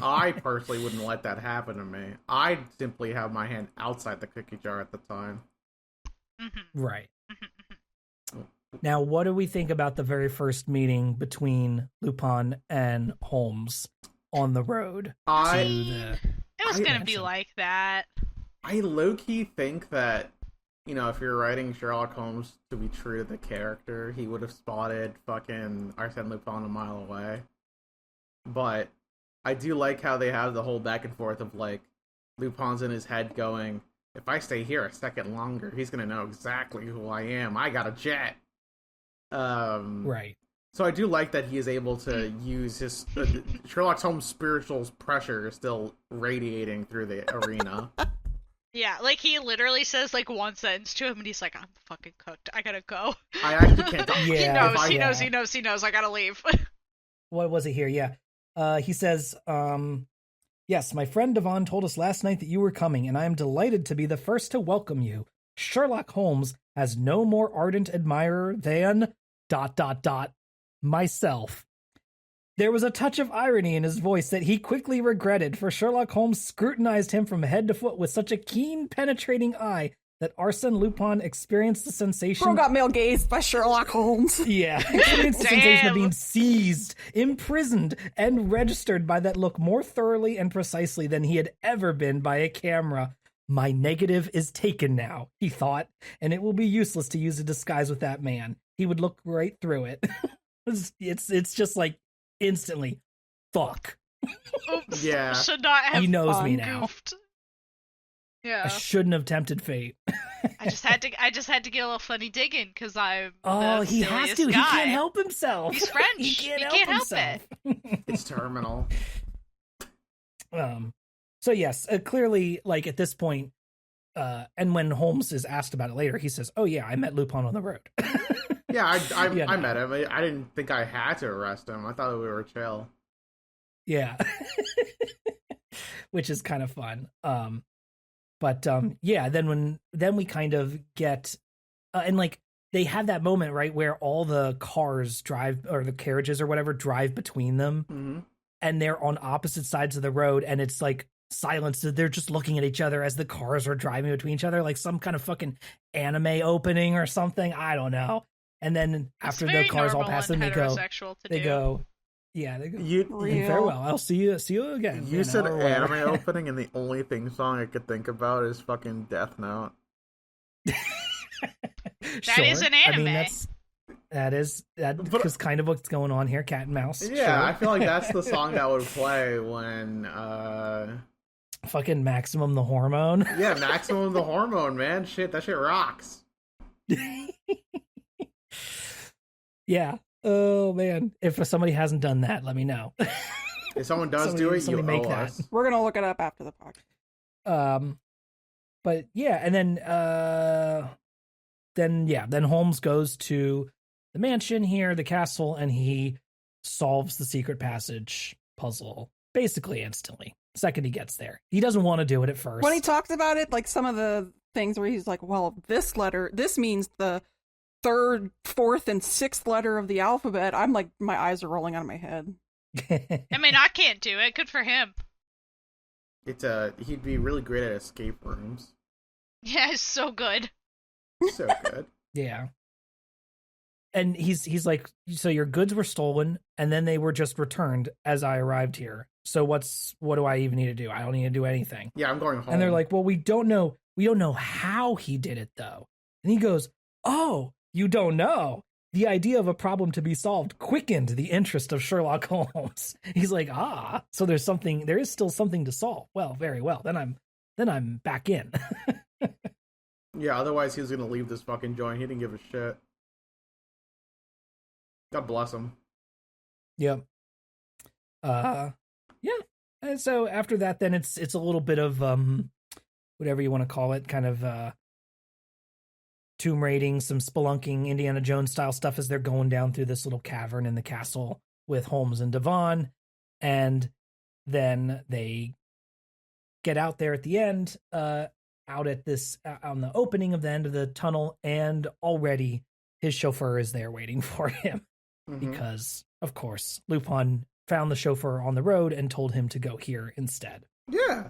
I personally wouldn't let that happen to me. I'd simply have my hand outside the cookie jar at the time. Right. Now, what do we think about the very first meeting between Lupin and Holmes on the road? It was gonna be like that. I low-key think that, if you're writing Sherlock Holmes to be true to the character, he would have spotted fucking Arsene Lupin a mile away. But I do like how they have the whole back and forth of, like, Lupin's in his head going, if I stay here a second longer, he's gonna know exactly who I am. I got a jet. Right. So I do like that he is able to use his Sherlock Holmes' spiritual pressure still radiating through the arena. Yeah, like he literally says like one sentence to him, and he's like, "I'm fucking cooked. I gotta go." I actually can't talk. Yeah. He knows. I gotta leave. What was it here? Yeah. He says, yes, my friend Devon told us last night that you were coming, and I am delighted to be the first to welcome you. Sherlock Holmes has no more ardent admirer than ... myself. There was a touch of irony in his voice that he quickly regretted, for Sherlock Holmes scrutinized him from head to foot with such a keen, penetrating eye that Arsene Lupin experienced the sensation... Bro got male gazed by Sherlock Holmes. Yeah, experienced the sensation of being seized, imprisoned, and registered by that look more thoroughly and precisely than he had ever been by a camera. My negative is taken now, he thought, and it will be useless to use a disguise with that man. He would look right through it. It's just like instantly, fuck. Oops. Yeah. Should not have. He knows me now. Goofed. Yeah. I shouldn't have tempted fate. I just had to get a little funny digging because I'm. Oh, the he has to. guy. He can't help himself. He's French. He can't help it. It's terminal. So yes, clearly, like at this point, and when Holmes is asked about it later, he says, "Oh yeah, I met Lupin on the road." Yeah, I met him. I didn't think I had to arrest him. I thought we were chill. Yeah, which is kind of fun. But yeah, then we kind of get, and like they have that moment right where all the cars drive, or the carriages or whatever drive between them, and they're on opposite sides of the road, and it's like silence. They're just looking at each other as the cars are driving between each other, like some kind of fucking anime opening or something. I don't know. And then after the cars all pass them, they go, yeah, they go, farewell. I'll see you again. You said anime opening, and the only thing song I could think about is fucking Death Note. That is an anime. I mean, that is kind of what's going on here, cat and mouse. Yeah, sure. I feel like that's the song that would play when fucking Maximum the Hormone. Yeah, Maximum the Hormone, man. Shit, that shit rocks. Yeah. Oh man, if somebody hasn't done that, let me know. If someone does do it, you make owe that. us. We're gonna look it up after the podcast. But yeah, and then Holmes goes to the mansion here, the castle, and he solves the secret passage puzzle basically instantly. The second he gets there, he doesn't want to do it at first. When he talked about it, like some of the things where he's like, "Well, this means the third, fourth, and sixth letter of the alphabet," I'm like, my eyes are rolling out of my head. I mean, I can't do it. Good for him. He'd be really great at escape rooms. Yeah, it's so good. So good. Yeah. And he's like, so your goods were stolen, and then they were just returned as I arrived here. So what do I even need to do? I don't need to do anything. Yeah, I'm going home. And they're like, well, we don't know how he did it though. And he goes, oh, you don't know? The idea of a problem to be solved quickened the interest of Sherlock Holmes. He's like, so there is still something to solve. Well, very well. Then I'm back in. Yeah, otherwise he was gonna leave this fucking joint. He didn't give a shit. God bless him. Yep. Yeah. And so after that, then it's a little bit of whatever you want to call it, kind of tomb raiding, some spelunking, Indiana Jones style stuff as they're going down through this little cavern in the castle with Holmes and Devon. And then they get out there at the end, out at this, on the opening of the end of the tunnel, and already his chauffeur is there waiting for him because, of course, Lupin found the chauffeur on the road and told him to go here instead. Yeah.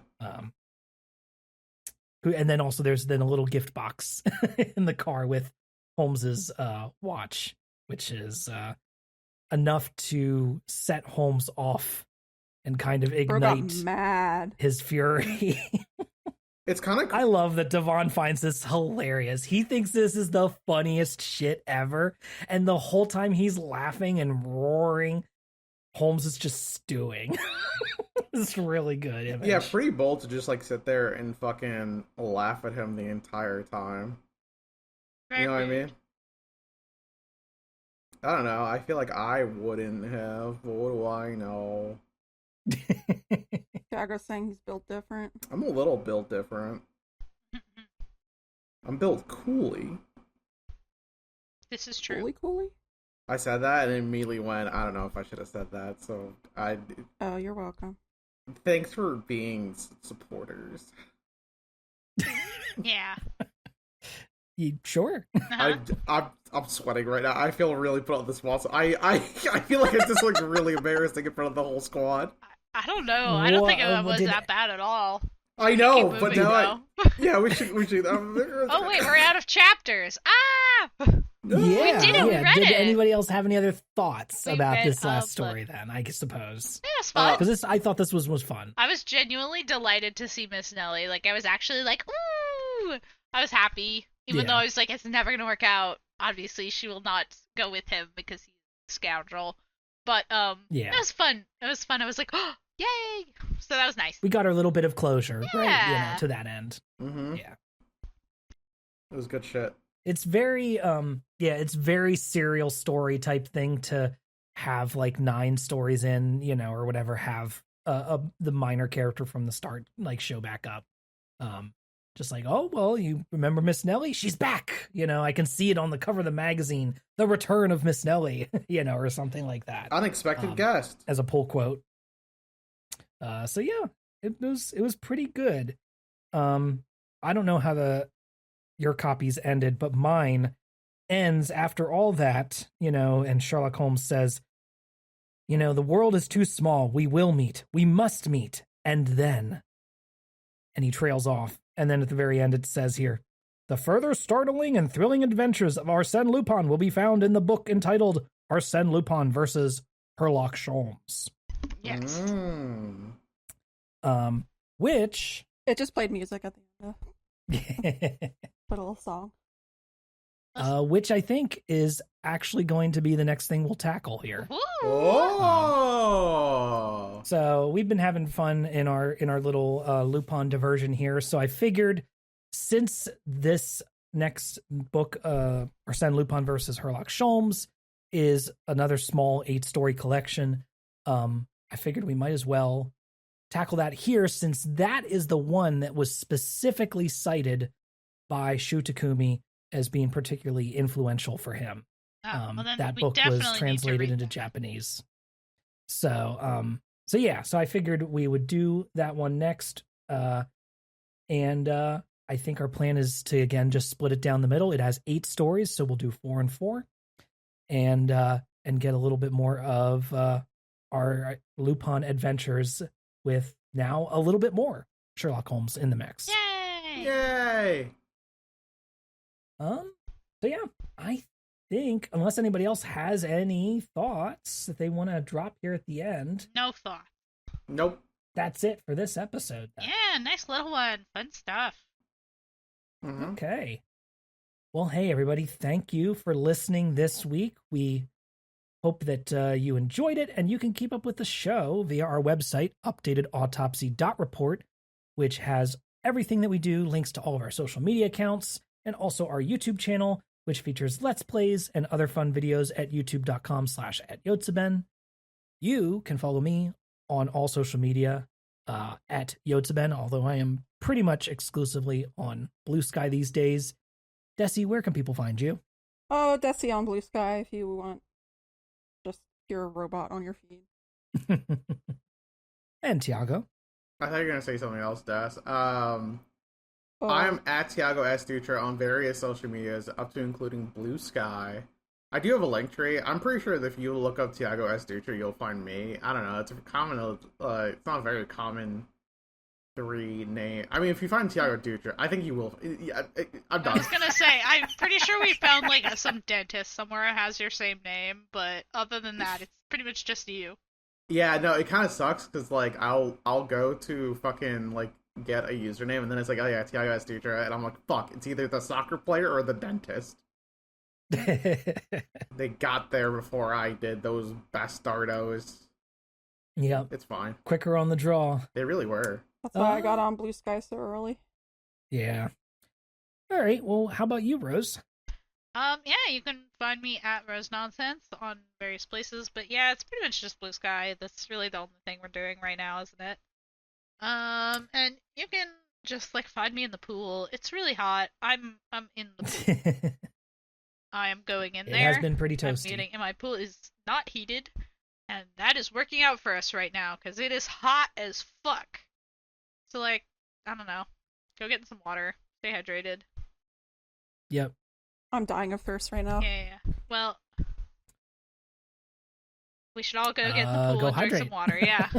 And then also there's then a little gift box in the car with Holmes's watch, which is enough to set Holmes off and kind of ignite mad. his fury. It's kind of... I love that Devon finds this hilarious. He thinks this is the funniest shit ever. And the whole time he's laughing and roaring, Holmes is just stewing. It's really good image. Yeah, pretty bold to just, like, sit there and fucking laugh at him the entire time. You know what I mean? I don't know. I feel like I wouldn't have, but what do I know? Tiago's saying he's built different. I'm a little built different. I'm built coolly. This is true. Coolly? I said that and immediately went, I don't know if I should have said that, so I... Oh, you're welcome. Thanks for being supporters. Yeah. Sure. I'm sweating right now. I feel really put on the spot. So I feel like I just looked really embarrassing in front of the whole squad. I don't know. I don't think it was that bad at all. I know, Keep but moving, now though. we should. Oh wait, we're out of chapters. Ah! Yeah, We did it. We read Did it. anybody else have any other thoughts We about read this last a story? Then I suppose Yeah, it's fun. because I thought this was fun. I was genuinely delighted to see Miss Nelly. Like, I was actually like, ooh! I was happy. Even though I was like, it's never going to work out. Obviously, she will not go with him because he's a scoundrel. But, it was fun. It was fun. I was like, oh, yay! So that was nice. We got our little bit of closure, right? Yeah. To that end. Mm-hmm. Yeah. It was good shit. It's very, it's very serial story type thing to have like 9 stories in, or whatever, have the minor character from the start, like, show back up. Just like, oh, well, you remember Miss Nelly? She's back. I can see it on the cover of the magazine, the return of Miss Nelly, or something like that. Unexpected guest. As a pull quote. So yeah, it was pretty good. I don't know how your copies ended, but mine ends after all that, and Sherlock Holmes says, the world is too small. We will meet. We must meet. And then. And he trails off. And then at the very end, it says here, the further startling and thrilling adventures of Arsene Lupin will be found in the book entitled Arsene Lupin versus Sherlock Holmes. Yes. Which It just played music at the end. Put a little song. which I think is actually going to be the next thing we'll tackle here. Ooh. Oh! So we've been having fun in our little Lupin diversion here. So I figured, since this next book, Arsène Lupin versus Sherlock Holmes, is another small 8-story collection, I figured we might as well tackle that here, since that is the one that was specifically cited by Shu Takumi as being particularly influential for him. That book was translated into Japanese. So I figured we would do that one next. And I think our plan is to, again, just split it down the middle. It has 8 stories, so we'll do 4 and 4, and get a little bit more of our Lupin adventures with now a little bit more Sherlock Holmes in the mix. Yay! Yay! So yeah, I think, unless anybody else has any thoughts that they want to drop here at the end. No thought. Nope. That's it for this episode, then. Yeah, nice little one. Fun stuff. Mm-hmm. Okay. Well, hey, everybody. Thank you for listening this week. We hope that you enjoyed it, and you can keep up with the show via our website, updatedautopsy.report, which has everything that we do, links to all of our social media accounts, and also our YouTube channel, which features Let's Plays and other fun videos at youtube.com/@Yotsuben. You can follow me on all social media at Yotsuben, although I am pretty much exclusively on Blue Sky these days. Dessy, where can people find you? Oh, Dessy on Blue Sky if you want just pure robot on your feed. And Tiago. I thought you were going to say something else, Des. I'm at Tiago S. Dutra on various social medias, up to including Blue Sky. I do have a link tree. I'm pretty sure that if you look up Tiago S. Dutra, you'll find me. I don't know. It's a common. It's not a very common 3 name. I mean, if you find Tiago Dutra, I think you will. Yeah, I'm done. I was gonna say, I'm pretty sure we found like some dentist somewhere that has your same name, but other than that, it's pretty much just you. Yeah, no, it kind of sucks because like I'll go to fucking like get a username and then it's like, oh yeah, Tiago S. Dutra, and I'm like, fuck, it's either the soccer player or the dentist. They got there before I did, those bastardos. Yep. It's fine. Quicker on the draw. They really were. That's why I got on Blue Sky so early. Yeah. All right. Well, how about you, Rose? Yeah, you can find me at Rose Nonsense on various places, but yeah, it's pretty much just Blue Sky. That's really the only thing we're doing right now, isn't it? And you can just like find me in the pool. It's really hot. I'm in the pool. I am going in there. It has been pretty toasty. I'm getting, and my pool is not heated, and that is working out for us right now because it is hot as fuck. So like, I don't know, go get some water, stay hydrated. Yep. I'm dying of thirst right now. Yeah. Well, we should all go get in the pool go and drink hydrate. some water. Yeah.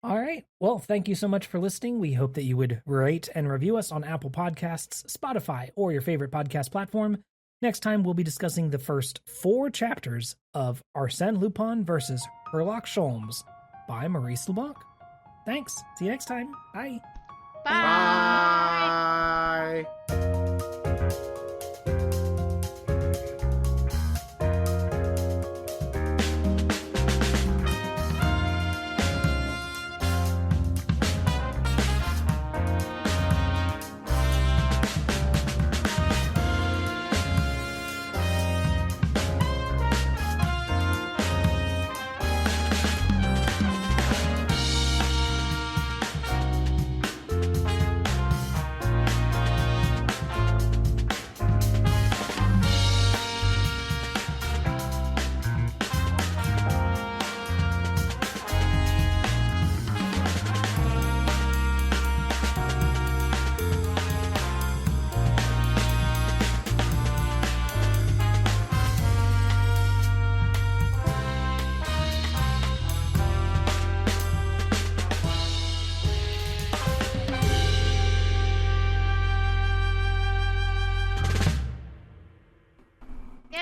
All right. Well, thank you so much for listening. We hope that you would rate and review us on Apple Podcasts, Spotify, or your favorite podcast platform. Next time, we'll be discussing the first 4 chapters of Arsene Lupin versus Herlock Sholmes by Maurice LeBlanc. Thanks. See you next time. Bye. Bye. Bye.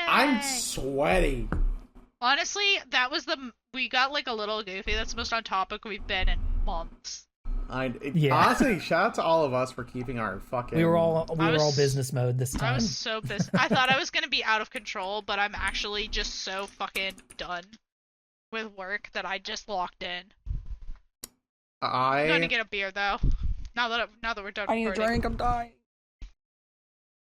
I'm sweaty. Honestly, that was we got like a little goofy. That's the most on topic we've been in months. Honestly, shout out to all of us for keeping our fucking. We were all business mode this time. I was so pissed. I thought I was gonna be out of control, but I'm actually just so fucking done with work that I just locked in. I'm going to get a beer though. Now that we're done. I need a recording. drink. I'm dying.